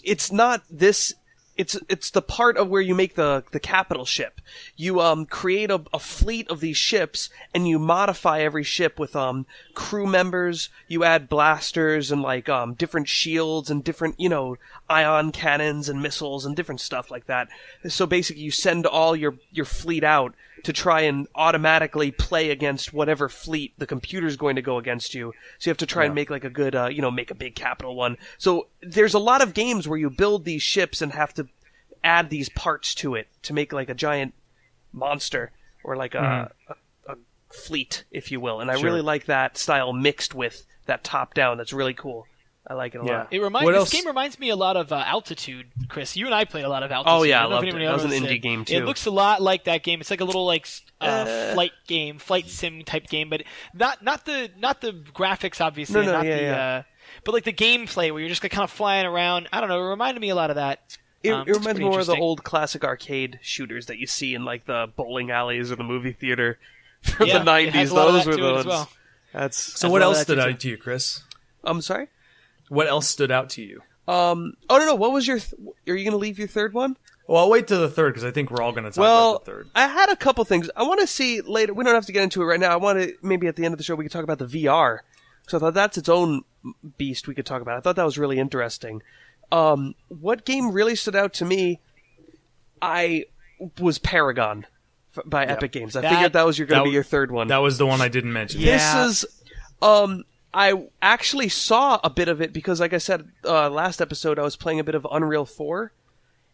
it's not this... It's the part of where you make the capital ship. You create a fleet of these ships, and you modify every ship with crew members. You add blasters and like different shields and different ion cannons and missiles and different stuff like that. So basically, you send all your fleet out to try and automatically play against whatever fleet the computer's going to go against you. So you have to try and make like a good, make a big capital one. So there's a lot of games where you build these ships and have to add these parts to it to make like a giant monster or like a fleet, if you will. And I Sure. really like that style mixed with that top-down. That's really cool. I like it a lot. This game reminds me a lot of Altitude, Chris. You and I played a lot of Altitude. Oh, yeah, I don't know if loved it. anybody That was an else indie did. game, too. It looks a lot like that game. It's like a little flight sim type game, but not the graphics, obviously. But like the gameplay where you're just kind of flying around. I don't know. It reminded me a lot of that. It reminds me more of the interesting. old classic arcade shooters that you see in like the bowling alleys or the movie theater from the It 90s. has a lot of Those that were to the it ones. as well. That's So what else that stood too. out to you, Chris? I'm sorry? What else stood out to you? Oh no, what was your are you going to leave your third one? Well, I'll wait till the third because I think we're all going to talk Well, about the third. I had a couple things. I want to see later. We don't have to get into it right now. I want to maybe at the end of the show we could talk about the VR. So I thought that's its own beast we could talk about. I thought that was really interesting. What game really stood out to me? Was Paragon by Epic Games. I figured that was going to be your third one. That was the one I didn't mention. This is I actually saw a bit of it because, like I said last episode, I was playing a bit of Unreal 4,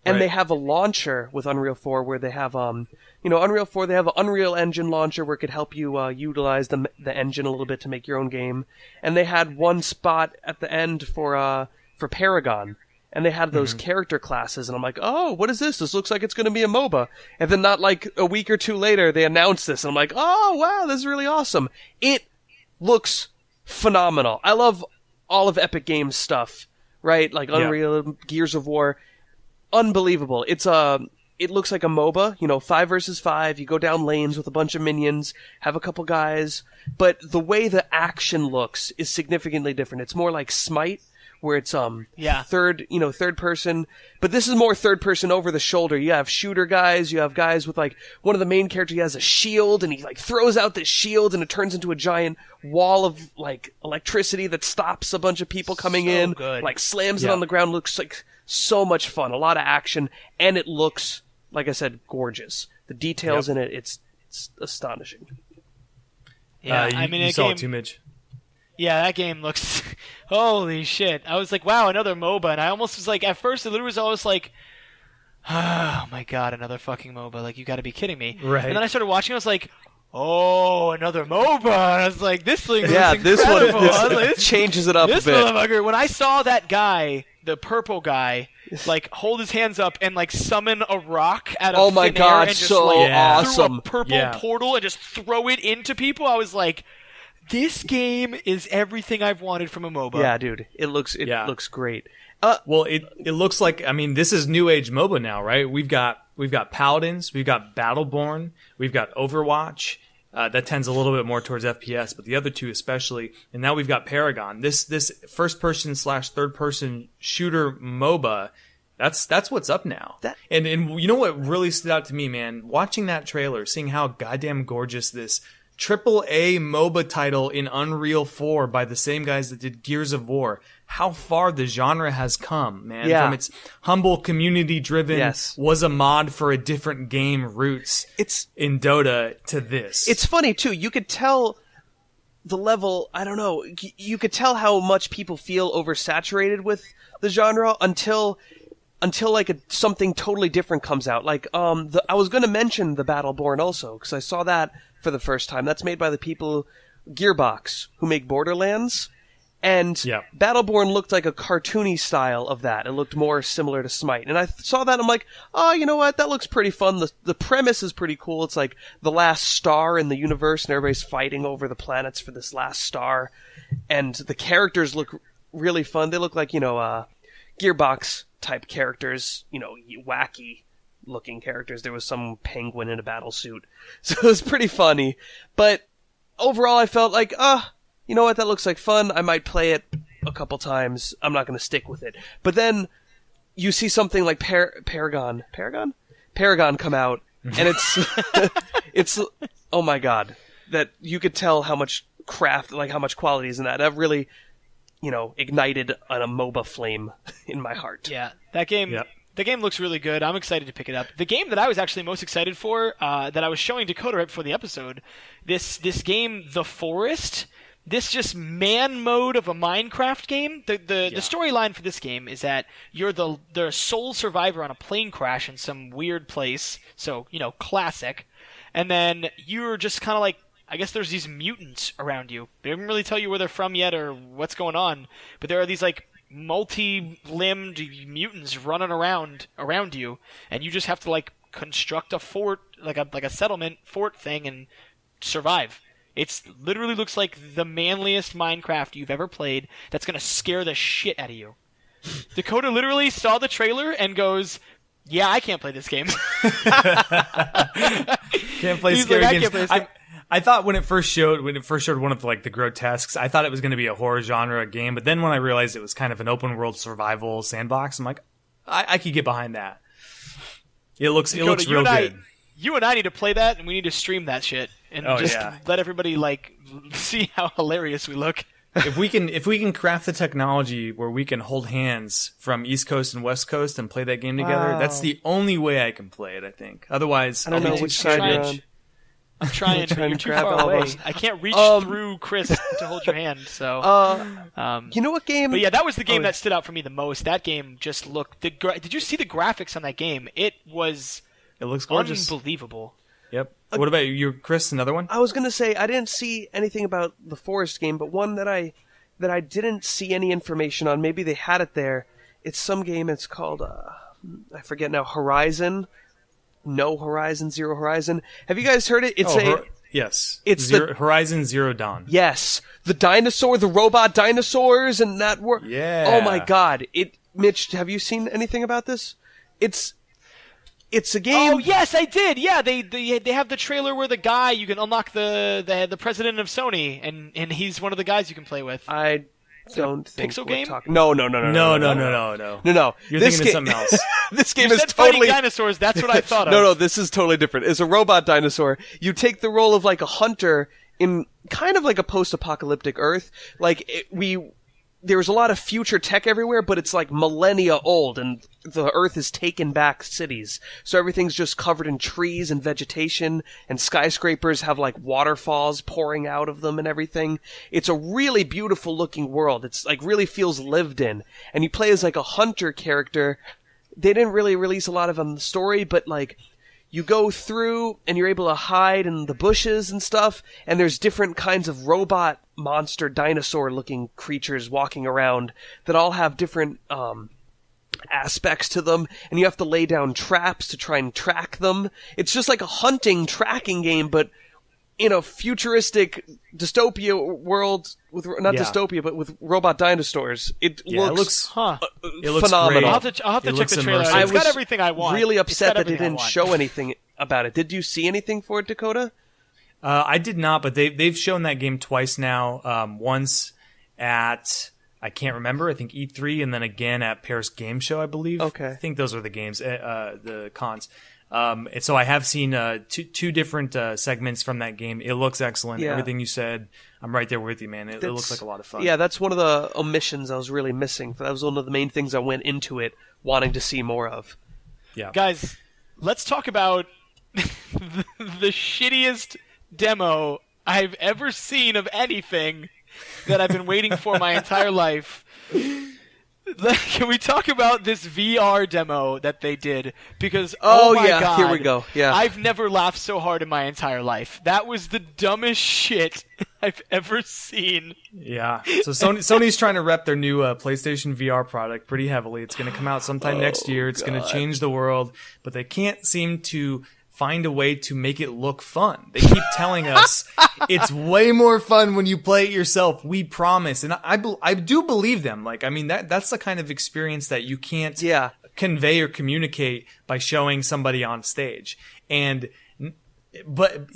and Right. they have a launcher with Unreal 4 where they have, Unreal 4. They have an Unreal Engine launcher where it could help you utilize the engine a little bit to make your own game, and they had one spot at the end for Paragon. And they had those character classes, and I'm like, oh, what is this? This looks like it's going to be a MOBA. And then not like a week or two later, they announced this, and I'm like, oh, wow, this is really awesome. It looks phenomenal. I love all of Epic Games stuff, right? Like Unreal, Gears of War. Unbelievable. It looks like a MOBA, 5 versus 5. You go down lanes with a bunch of minions, have a couple guys. But the way the action looks is significantly different. It's more like Smite, where it's third person, but this is more third person over the shoulder. You have shooter guys, you have guys with like one of the main characters, he has a shield and he like throws out this shield and it turns into a giant wall of like electricity that stops a bunch of people coming in, good. like slams it on the ground. Looks like so much fun, a lot of action, and it looks, like I said, gorgeous. The details in it, it's astonishing. Yeah, you saw it too, Mitch. Yeah, that game looks... Holy shit. I was like, wow, another MOBA. And I almost was like, at first, it literally was always like, oh my god, another fucking MOBA. Like, you gotta be kidding me. Right. And then I started watching, I was like, oh, another MOBA. And I was like, this thing looks this one incredible. I was like, changes it up a this bit. motherfucker, when I saw that guy, the purple guy, like, hold his hands up and, like, summon a rock out of Oh my thin air god, and just, so like, awesome. through a purple portal and just throw it into people, I was like... This game is everything I've wanted from a MOBA. Yeah, dude. It looks great. Well, it looks like, I mean, this is new age MOBA now, right? We've got Paladins, we've got Battleborn, we've got Overwatch. That tends a little bit more towards FPS, but the other two especially. And now we've got Paragon. This first person / third person shooter MOBA. That's what's up now. And you know what really stood out to me, man? Watching that trailer, seeing how goddamn gorgeous this AAA MOBA title in Unreal 4 by the same guys that did Gears of War. How far the genre has come, man. Yeah. From its humble, community-driven, was a mod for a different game roots in Dota to this. It's funny, too. You could tell the level, I don't know, you could tell how much people feel oversaturated with the genre until like something totally different comes out. Like, I was going to mention the Battleborn also, because I saw that for the first time. That's made by the people Gearbox, who make Borderlands. And Battleborn looked like a cartoony style of that. It looked more similar to Smite. And I saw that, and I'm like, oh, you know what? That looks pretty fun. The premise is pretty cool. It's like the last star in the universe, and everybody's fighting over the planets for this last star. And the characters look really fun. They look like, Gearbox type characters, wacky looking characters. There was some penguin in a battle suit. So it was pretty funny. But overall I felt like, you know what, that looks like fun. I might play it a couple times. I'm not going to stick with it. But then you see something like Paragon come out, and it's oh my god, that you could tell how much craft, like how much quality is in that. That really, ignited a MOBA flame in my heart. Yeah, that game. Yep. The game looks really good. I'm excited to pick it up. The game that I was actually most excited for, that I was showing Dakota right before the episode, this game, The Forest, this just man mode of a Minecraft game. The storyline for this game is that you're the sole survivor on a plane crash in some weird place, so, classic, and then you're just kind of like I guess there's these mutants around you. They didn't really tell you where they're from yet or what's going on, but there are these like multi-limbed mutants running around you, and you just have to like construct a fort, like a settlement fort thing, and survive. It's literally looks like the manliest Minecraft you've ever played. That's gonna scare the shit out of you. Dakota literally saw the trailer and goes, "Yeah, I can't play this game." Can't play He's scary like, "I games. can't play this game." I thought when it first showed one of the grotesques, I thought it was going to be a horror genre game. But then when I realized it was kind of an open world survival sandbox, I'm like, I could get behind that. It looks Dakota, real good. You and I need to play that, and we need to stream that shit and let everybody like see how hilarious we look. If we can craft the technology where we can hold hands from East Coast and West Coast and play that game together, that's the only way I can play it, I think. Otherwise, I don't know which side you're on. I'm trying, but you're too grab far away. elbows. I can't reach through Chris to hold your hand. So, you know what game? But yeah, that was the game that stood out for me the most. That game just looked. Did you see the graphics on that game? It looks gorgeous, unbelievable. Yep. What about you, Chris? Another one? I was gonna say I didn't see anything about the Forest game, but one that I didn't see any information on. Maybe they had it there. It's some game. It's called I forget now. Horizon. No Horizon, Zero Horizon. Have you guys heard it? It's yes. It's Horizon Zero Dawn. Yes, the robot dinosaurs, and that world. Yeah. Oh my God! Mitch, have you seen anything about this? It's a game. Oh yes, I did. Yeah, they have the trailer where the guy you can unlock the president of Sony, and he's one of the guys you can play with. I don't think Pixel we're game? talking. No. No. You're This thinking of something else. This game You is said totally fighting dinosaurs. That's what I thought of. No, this is totally different. It's a robot dinosaur. You take the role of like a hunter in kind of like a post-apocalyptic Earth. There's a lot of future tech everywhere, but it's like millennia old, and the Earth has taken back cities. So everything's just covered in trees and vegetation, and skyscrapers have like waterfalls pouring out of them and everything. It's a really beautiful looking world. It's like really feels lived in. And you play as like a hunter character. They didn't really release a lot of the story, but like you go through and you're able to hide in the bushes and stuff, and there's different kinds of robot monster dinosaur looking creatures walking around that all have different aspects to them, and you have to lay down traps to try and track them. It's just like a hunting tracking game, but in a futuristic dystopia world with dystopia, but with robot dinosaurs. It looks phenomenal. Great. I'll have to check the trailer. Immersive. It's got everything I want. Really upset that it it didn't show anything about it. Did you see anything for it, Dakota? I did not, but they've shown that game twice now. Once at, I can't remember, I think E3, and then again at Paris Game Show, I believe. Okay. I think those are the games, the cons. And so I have seen two different segments from that game. It looks excellent. Yeah. Everything you said, I'm right there with you, man. It looks like a lot of fun. Yeah, that's one of the omissions I was really missing. That was one of the main things I went into it wanting to see more of. Yeah. Guys, let's talk about the shittiest demo I've ever seen of anything that I've been waiting for my entire life. Can we talk about this VR demo that they did? Because, oh my God, here we go. Yeah. I've never laughed so hard in my entire life. That was the dumbest shit I've ever seen. Yeah. So Sony's trying to rep their new PlayStation VR product pretty heavily. It's going to come out sometime next year. It's going to change the world, but they can't seem to find a way to make it look fun. They keep telling us it's way more fun when you play it yourself. We promise. And I do believe them. Like, I mean, that's the kind of experience that you can't convey or communicate by showing somebody on stage. But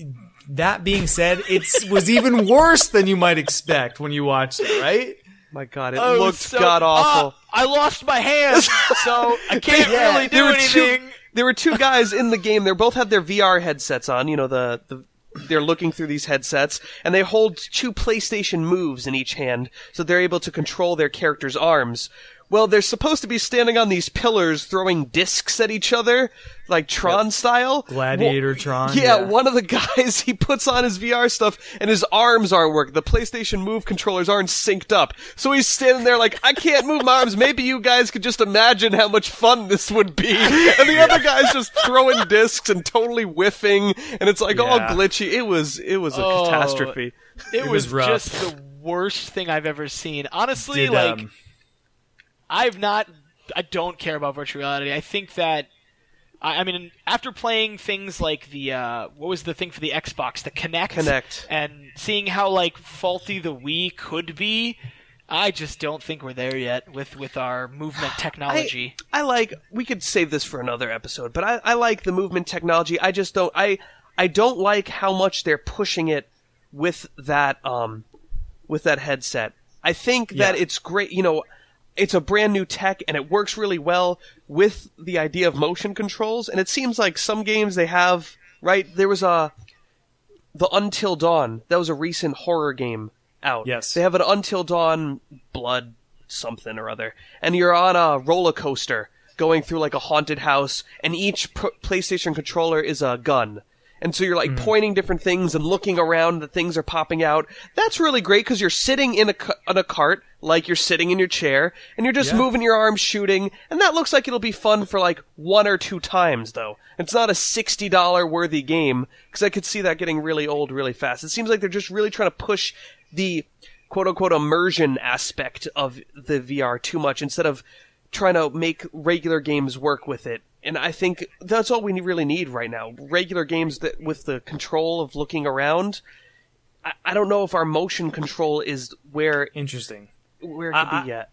that being said, it was even worse than you might expect when you watched it, right? My God, it looked god-awful. I lost my hand, so I can't really do anything. There were two guys in the game. They both had their VR headsets on. You know, they're looking through these headsets, and they hold two PlayStation moves in each hand, so they're able to control their character's arms. Well, they're supposed to be standing on these pillars throwing discs at each other, like Tron style. Gladiator Tron. Yeah, one of the guys, he puts on his VR stuff, and his arms aren't working. The PlayStation Move controllers aren't synced up. So he's standing there like, I can't move my arms. Maybe you guys could just imagine how much fun this would be. And the other guy's just throwing discs and totally whiffing, and it's like all glitchy. It was a catastrophe. It was rough. just the worst thing I've ever seen. Honestly, I don't care about virtual reality. I think that, I mean, after playing things like the, what was the thing for the Xbox, the Kinect, and seeing how, like, faulty the Wii could be, I just don't think we're there yet with our movement technology. We could save this for another episode, but I like the movement technology. I just don't, I don't like how much they're pushing it with that headset. I think that it's great, it's a brand new tech, and it works really well with the idea of motion controls, and it seems like some games they have, right? There was the Until Dawn. That was a recent horror game out. Yes. They have an Until Dawn Blood something or other, and you're on a roller coaster going through like a haunted house, and each PlayStation controller is a gun. And so you're like pointing different things and looking around, that things are popping out. That's really great because you're sitting in a cart, like you're sitting in your chair, and you're just moving your arms shooting, and that looks like it'll be fun for like 1 or 2 times, though. It's not a $60 worthy game, because I could see that getting really old really fast. It seems like they're just really trying to push the quote-unquote immersion aspect of the VR too much, instead of trying to make regular games work with it. And I think that's all we really need right now. Regular games that with the control of looking around. I don't know if our motion control is where it could be yet.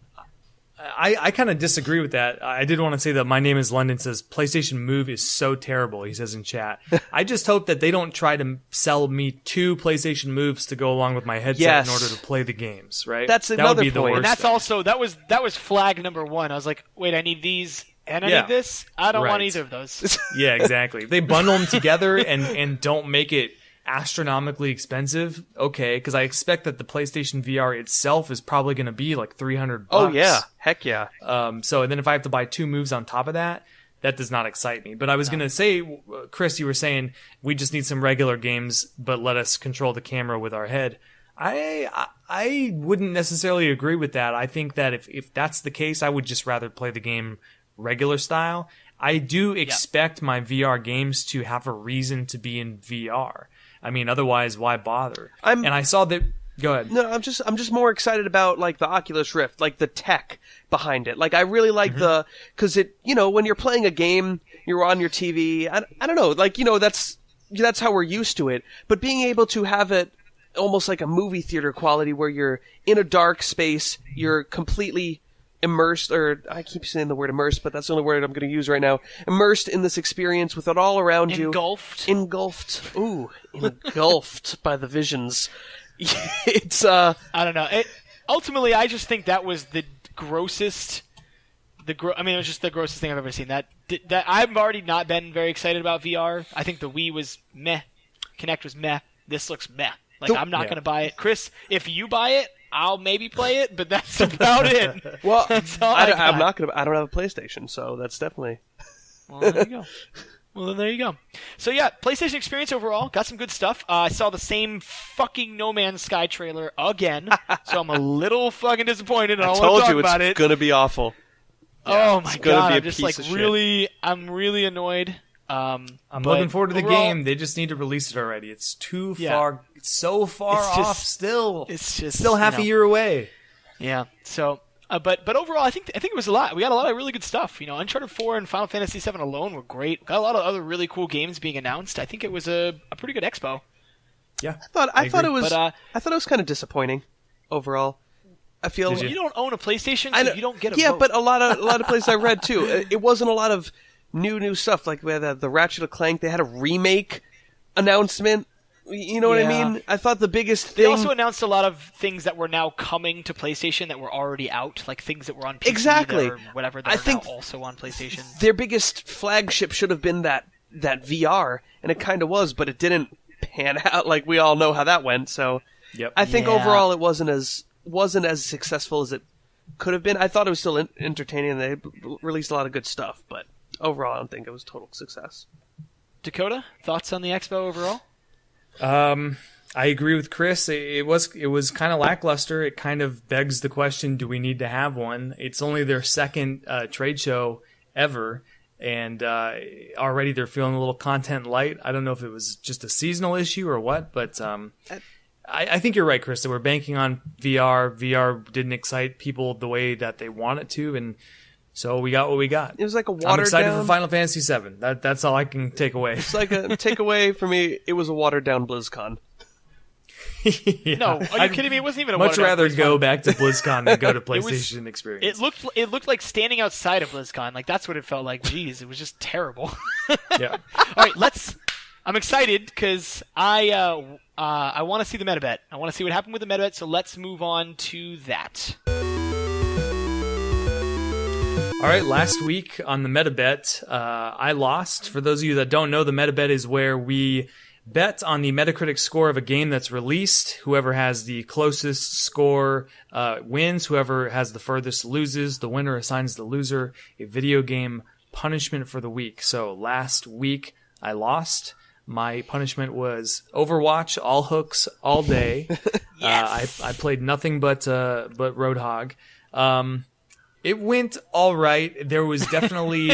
I kind of disagree with that. I did want to say that My Name is London says PlayStation Move is so terrible, he says in chat. I just hope that they don't try to sell me 2 PlayStation Moves to go along with my headset in order to play the games, right? That's another would be point. The worst And that's thing. also, that was flag number 1. I was like, wait, I need these and I need this? I don't want either of those. Yeah, exactly. If they bundle them together and don't make it astronomically expensive, okay, because I expect that the PlayStation VR itself is probably going to be like $300. Oh yeah, heck yeah. So then if I have to buy 2 moves on top of that does not excite me. But I was going to say, Chris, you were saying we just need some regular games, but let us control the camera with our head. I wouldn't necessarily agree with that. I think that if that's the case, I would just rather play the game regular style. I do expect my VR games to have a reason to be in VR. I mean, otherwise, why bother? And I saw that. Go ahead. No, I'm just more excited about like the Oculus Rift, like the tech behind it. Like I really like because it, when you're playing a game, you're on your TV. I don't know, like that's how we're used to it. But being able to have it almost like a movie theater quality, where you're in a dark space, you're completely immersed, or I keep saying the word immersed, but that's the only word I'm going to use right now. Immersed in this experience with it all around you. Engulfed. Ooh, engulfed by the visions. It's I don't know. Ultimately, I just think that was the grossest. It was just the grossest thing I've ever seen. That I've already not been very excited about VR. I think the Wii was meh. Kinect was meh. This looks meh. I'm not going to buy it. Chris, if you buy it, I'll maybe play it, but that's about it. Well, I'm not gonna. I don't have a PlayStation, so that's definitely. Well, there you go. Well, then there you go. So yeah, PlayStation experience overall got some good stuff. I saw the same fucking No Man's Sky trailer again, so I'm a little fucking disappointed. I told talk you about it's gonna be awful. Oh my god, be I'm just like I'm really annoyed. I'm looking forward to the game. They just need to release it already. It's too far. It's so far off. Still, it's just still half a year away. Yeah. So, but overall, I think it was a lot. We got a lot of really good stuff. Uncharted 4 and Final Fantasy 7 alone were great. Got a lot of other really cool games being announced. I think it was a pretty good expo. Yeah. I thought it was kind of disappointing overall. I feel you don't own a PlayStation, so you don't get a vote. But a lot of places I read too. It wasn't a lot of new stuff. Like we had the Ratchet and Clank. They had a remake announcement. You know what I mean? I thought the biggest thing... They also announced a lot of things that were now coming to PlayStation that were already out, like things that were on PC or whatever that are now also on PlayStation. Their biggest flagship should have been that VR, and it kind of was, but it didn't pan out. Like we all know how that went. So I think overall it wasn't as successful as it could have been. I thought it was still entertaining, and they released a lot of good stuff, but overall, I don't think it was a total success. Dakota, thoughts on the expo overall? I agree with Chris. It was kind of lackluster. It kind of begs the question: do we need to have one? It's only their second trade show ever, and already they're feeling a little content light. I don't know if it was just a seasonal issue or what, but I think you're right, Chris. That we're banking on VR. VR didn't excite people the way that they want it to, and so we got what we got. It was like a watered down. I'm excited for Final Fantasy VII. That's all I can take away. It's like a takeaway for me. It was a watered down BlizzCon. Yeah. No, are you kidding me? It wasn't even a much watered-down rather BlizzCon. go back to BlizzCon than go to PlayStation Experience. It looked like standing outside of BlizzCon. Like that's what it felt like. Jeez, it was just terrible. Yeah. All right, I'm excited because I want to see the meta bet. I want to see what happened with the meta bet. So let's move on to that. All right, last week on the meta bet, I lost. For those of you that don't know, the meta bet is where we bet on the Metacritic score of a game that's released. Whoever has the closest score wins. Whoever has the furthest loses. The winner assigns the loser a video game punishment for the week. So last week I lost. My punishment was Overwatch, all hooks, all day. Yes. I played nothing but Roadhog. It went all right. There was definitely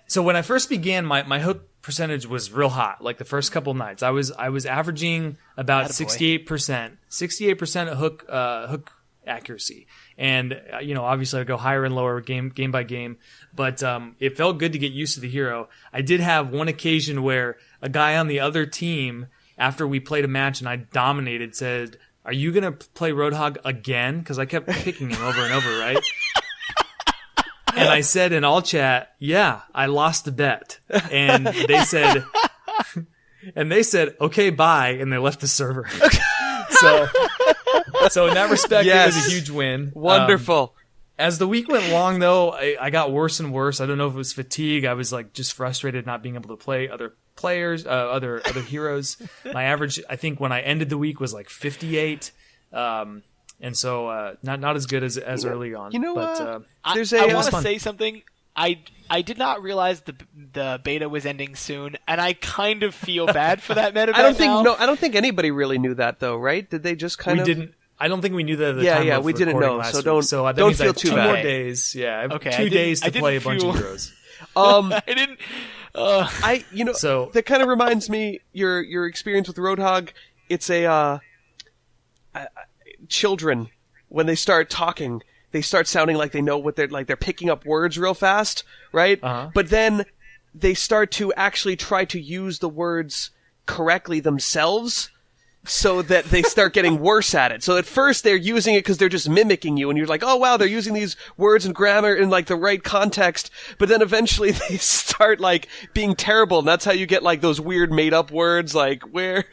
so when I first began, my hook percentage was real hot. Like the first couple nights, I was averaging about 68% hook accuracy, and obviously I go higher and lower game by game. But it felt good to get used to the hero. I did have one occasion where a guy on the other team, after we played a match and I dominated, said, "Are you gonna play Roadhog again?" Because I kept picking him over and over, right? And I said in all chat, "Yeah, I lost the bet." And they said, "Okay, bye," and they left the server. So in that respect, Yes. It was a huge win. Wonderful. As the week went along, though, I got worse and worse. I don't know if it was fatigue. I was like just frustrated not being able to play other players, other heroes. My average, I think, when I ended the week was like 58. And so not as good as early on. You know but, what? I want to say something. I did not realize the beta was ending soon, and I kind of feel bad for that meta. I don't think anybody really knew that though, right? Did they just kind of? We didn't. I don't think we knew that at the Yeah, time yeah, of we didn't recording know, last so week. don't- So that don't means I feel have too 2 more bad. days. Yeah, I have Okay, 2 days to play a bunch of feel- heroes. I didn't. So that kind of reminds me your experience with Roadhog. It's children when they start talking, they start sounding like they know what they're picking up words real fast, right? Uh-huh. But then they start to actually try to use the words correctly themselves. So that they start getting worse at it. So at first they're using it because they're just mimicking you, and you're like, oh wow, they're using these words and grammar in like the right context. But then eventually they start like being terrible, and that's how you get like those weird made up words like where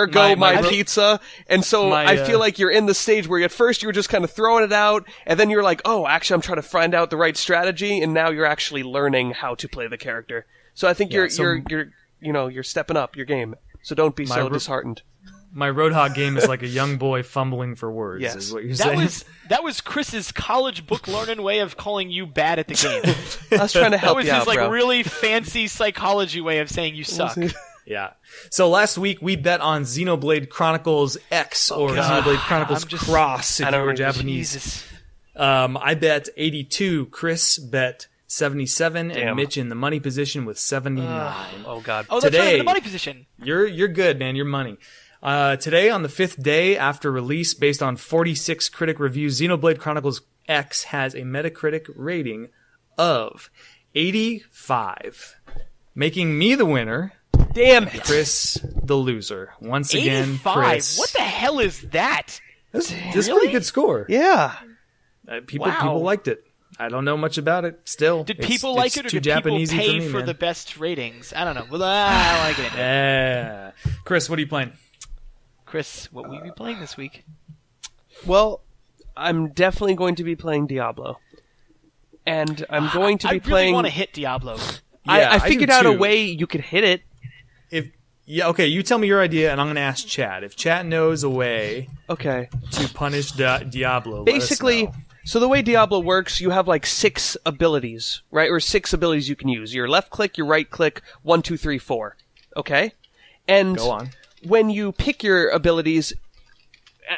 go my pizza. And so I feel like you're in the stage where at first you were just kind of throwing it out, and then you're like, oh, actually I'm trying to find out the right strategy, and now you're actually learning how to play the character. So I think you're stepping up your game. So don't be so disheartened. My Roadhog game is like a young boy fumbling for words, Yes. is what you're saying. That was Chris's college book learning way of calling you bad at the game. I was trying to help That was you his out, bro. really fancy psychology way of saying you suck. Yeah. So last week we bet on Xenoblade Chronicles X or Xenoblade Chronicles Cross if you were Japanese. Jesus. I bet 82. Chris bet 77, Damn. and Mitch in the money position with 79. Oh god. Oh, that's right, Today- in the money position. You're good, man. You're money. Today, on the 5th day after release, based on 46 critic reviews, Xenoblade Chronicles X has a Metacritic rating of 85, making me the winner. Damn it. Chris the loser. Once again, 85? Chris. What the hell is that? That's a pretty good score. Yeah. People liked it. I don't know much about it. Still, Did people like it, or too did people Japanesey pay for, me, man. the best ratings? I don't know. Well, I don't want to get into it. Yeah. Chris, what are you playing? Chris, what will you be playing this week? Well, I'm definitely going to be playing Diablo. And I'm going to be I really playing... want to hit Diablo. Yeah, I figured do out a too. way you could hit it. Yeah, okay, you tell me your idea, and I'm going to ask chat. If chat knows a way Okay. to punish Diablo, Basically, let us know. so the way Diablo works, you have like 6 abilities, right? Or 6 abilities you can use. Your left click, your right click, 1, 2, 3, 4. Okay? And Go on. when you pick your abilities,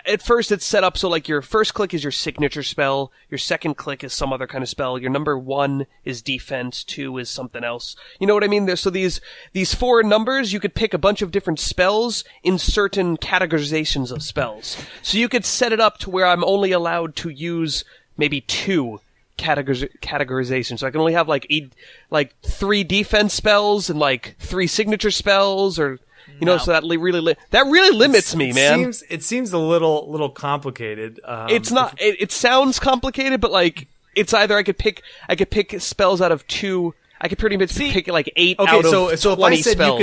at first it's set up so like your first click is your signature spell, your second click is some other kind of spell, your number 1 is defense, 2 is something else. You know what I mean? So these 4 numbers, you could pick a bunch of different spells in certain categorizations of spells. So you could set it up to where I'm only allowed to use maybe 2 categorizations. So I can only have like 3 defense spells and like 3 signature spells, or you know, so that really limits me, man. It seems a little complicated. It's not. It sounds complicated, but like it's either I could pick spells out of 2. I could pretty much pick like 8 Okay, out of so 20 if I said spells.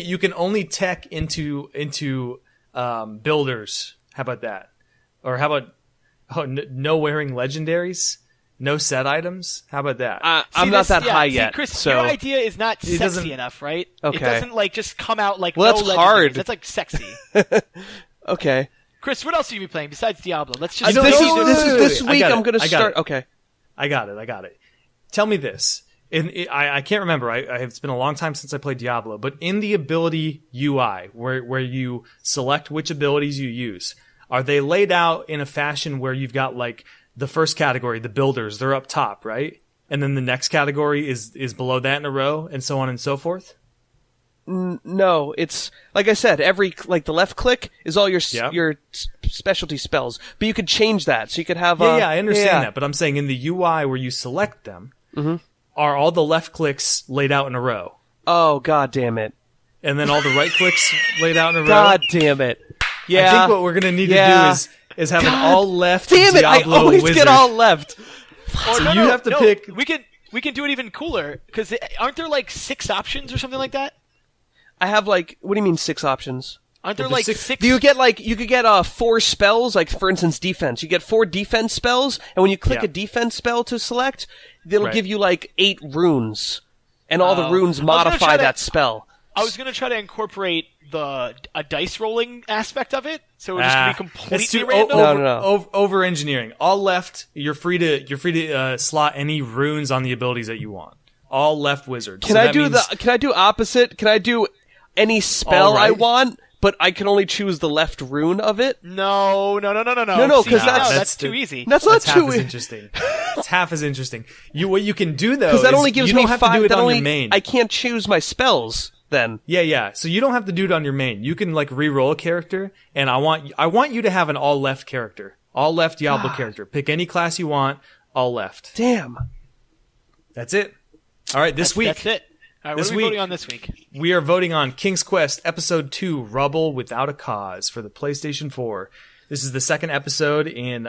you can only tech into builders. How about that? Or how about no wearing legendaries? No set items? How about that? I'm not that high yet. Chris, so your idea is not doesn't- sexy enough, right? Okay. It doesn't like just come out like Well, no that's legendaries. hard. That's like sexy. Okay. Chris, what else are you playing besides Diablo? Let's just don't This know. is Wait, this wait, week. I got I'm it. going to I got start. it. Okay. I got it. Tell me this. I can't remember. It's been a long time since I played Diablo, but in the ability UI, where you select which abilities you use, are they laid out in a fashion where you've got like the first category, the builders, they're up top, right? And then the next category is below that in a row, and so on and so forth? No, it's like I said. The left click is all your Yep. your specialty spells, but you could change that. So you could have. Yeah, I understand that, but I'm saying in the UI where you select them, are all the left clicks laid out in a row? Oh, god damn it! And then all the right clicks laid out in a row? God damn it! Yeah. I think what we're gonna need to do is have an all left Damn it! I Diablo always wizard. get all left. Or So no, you no, have to no, pick- We can do it even cooler because aren't there like 6 options or something like that? I have like. What do you mean 6 options? Aren't there the like six- 6? Do you get you could get 4 spells, like for instance defense. You get 4 defense spells, and when you click Yeah. a defense spell to select, it'll Right. give you like 8 runes, and all the runes I was gonna modify try to- that spell. I was gonna try to incorporate a dice rolling aspect of it, so it was just gonna be It's completely too random. No. over engineering. All left, you're free to slot any runes on the abilities that you want. All left wizards. Can So I that do means- Can I do opposite? Can I do any spell All right. I want, but I can only choose the left rune of it? No, No, See, 'cause that's the- too easy. That's not That's half too. as interesting. It's half as interesting. What you can do though, Because that is only gives you me don't have 5. to do it that on only your main. I can't choose my spells then. Yeah. So you don't have to do it on your main. You can like re-roll a character, and I want you to have an all left character, all left Diablo character. Pick any class you want, all left. Damn. That's it. All right, this week That's it. All right, This what are we week- voting on this week? we are voting on King's Quest Episode 2: Rubble Without a Cause for the PlayStation 4. This is the second episode in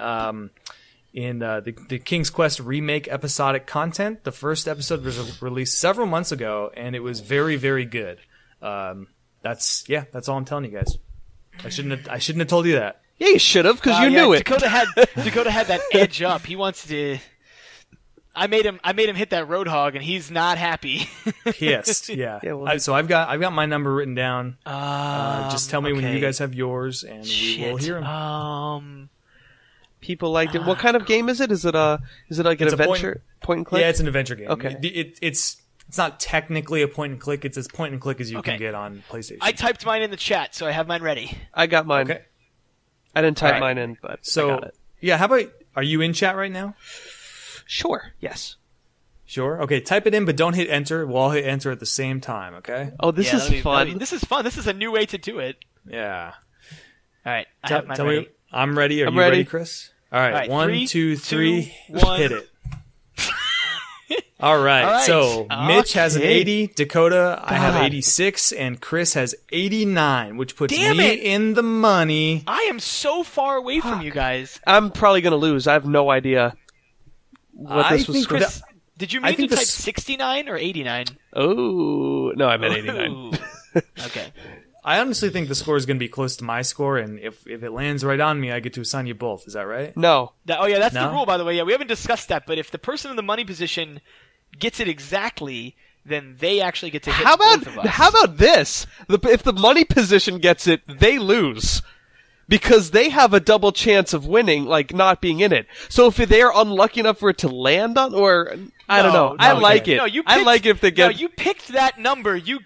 the King's Quest Remake episodic content. The first episode was released several months ago, and it was very, very good. That's all I'm telling you guys. I shouldn't have told you that. Yeah, you should have, because you Yeah, knew it. Dakota had that edge up. He wants to. I made him hit that Roadhog, and he's not happy. Yes, yeah. Yeah, well, So I've got my number written down. Just tell me when okay. you guys have yours, and we will hear them. People liked it. What kind of game is it? Is it like an It's a adventure point and click? Yeah, it's an adventure game. Okay. It's not technically a point and click. It's as point and click as you Okay. can get on PlayStation. I typed mine in the chat, so I have mine ready. I got mine. Okay. I didn't type All right. mine in, but So I got it. yeah, how about? Are you in chat right now? Sure. Yes. Sure. Okay, type it in, but don't hit enter. We'll all hit enter at the same time. Okay. Oh, this Yeah, is that'll be- fun. This is fun. This is a new way to do it. Yeah. All right, I have mine Tell ready. me. I'm ready. Are I'm you ready, ready. Chris? All right. All right, 1, 3, 2, 3. 2, 1. Hit it. All right. All right. So Mitch has an Okay. 80, Dakota I have God. 86, and Chris has 89, which puts Damn me it. in the money. I am so far away from you guys. I'm probably gonna lose. I have no idea what I this was. think scored. Chris, did you I mean to think type this- 69 or 89? Oh no, I meant 89. Ooh. Okay. I honestly think the score is going to be close to my score, and if it lands right on me, I get to assign you both. Is that right? No. Oh yeah, that's No? the rule, by the way. Yeah, we haven't discussed that, but if the person in the money position gets it exactly, then they actually get to hit How both of us. about this? If the money position gets it, they lose. Because they have a double chance of winning, like not being in it. So if they are unlucky enough for it to land on, or I don't know, I like it. No, you I like it if they get. No, you picked that number. You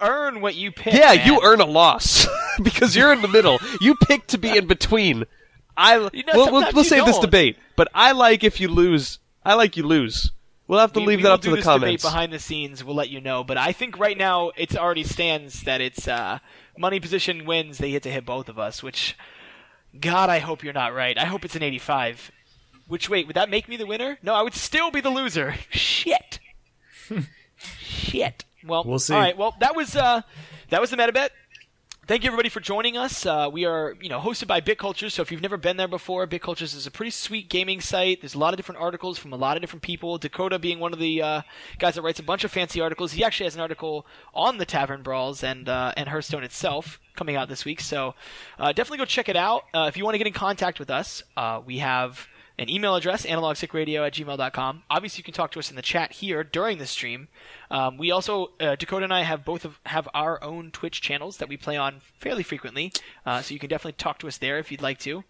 earn what you picked. Yeah, man. you earn a loss because you're in the middle. You pick to be in between. We'll sometimes you save this don't. debate, but I like if you lose. I like you lose. We'll have to leave We that will up to do the this comments. Debate behind the scenes, we'll let you know. But I think right now it already stands that it's money position wins. They get to hit both of us. Which, God, I hope you're not right. I hope it's an 85. Which, wait, would that make me the winner? No, I would still be the loser. Shit. Shit. Well, We'll see. All right. Well, that was the meta bet. Thank you everybody for joining us. We are, hosted by BitCultures. So if you've never been there before, BitCultures is a pretty sweet gaming site. There's a lot of different articles from a lot of different people. Dakota being one of the guys that writes a bunch of fancy articles. He actually has an article on the Tavern Brawls and Hearthstone itself coming out this week. So definitely go check it out. If you want to get in contact with us, we have an email address, analogsicradio@gmail.com. Obviously, you can talk to us in the chat here during the stream. We also, Dakota and I have have our own Twitch channels that we play on fairly frequently, so you can definitely talk to us there if you'd like to.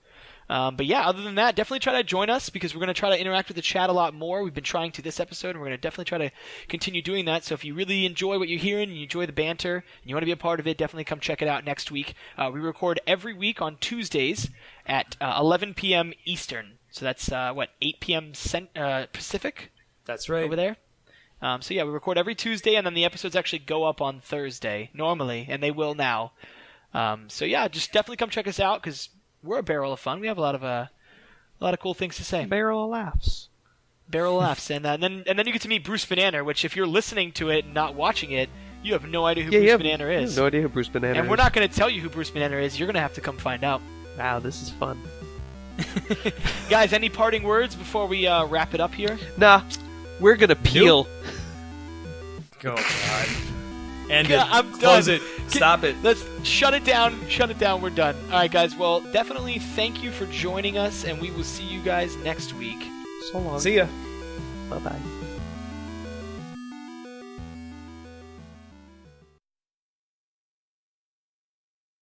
But yeah, other than that, definitely try to join us because we're going to try to interact with the chat a lot more. We've been trying to this episode, and we're going to definitely try to continue doing that. So if you really enjoy what you're hearing and you enjoy the banter and you want to be a part of it, definitely come check it out next week. We record every week on Tuesdays at 11 p.m. Eastern. So that's, 8 p.m. Pacific? That's right. Over there? So yeah, we record every Tuesday, and then the episodes actually go up on Thursday, normally, and they will now. So yeah, just definitely come check us out, because we're a barrel of fun. We have a lot of cool things to say. Barrel of laughs. Barrel of laughs. And then you get to meet Bruce Banana, which if you're listening to it and not watching it, you have no idea who Bruce Banana is. You have no idea who Bruce Banana is. And we're not going to tell you who Bruce Banana is. You're going to have to come find out. Wow, this is fun. Guys, any parting words before we wrap it up here? Nah, we're gonna peel. Oh, God. End God, it. I'm Close done. it. Stop it. Let's shut it down. Shut it down. We're done. All right, guys. Well, definitely thank you for joining us, and we will see you guys next week. So long. See ya. Bye-bye.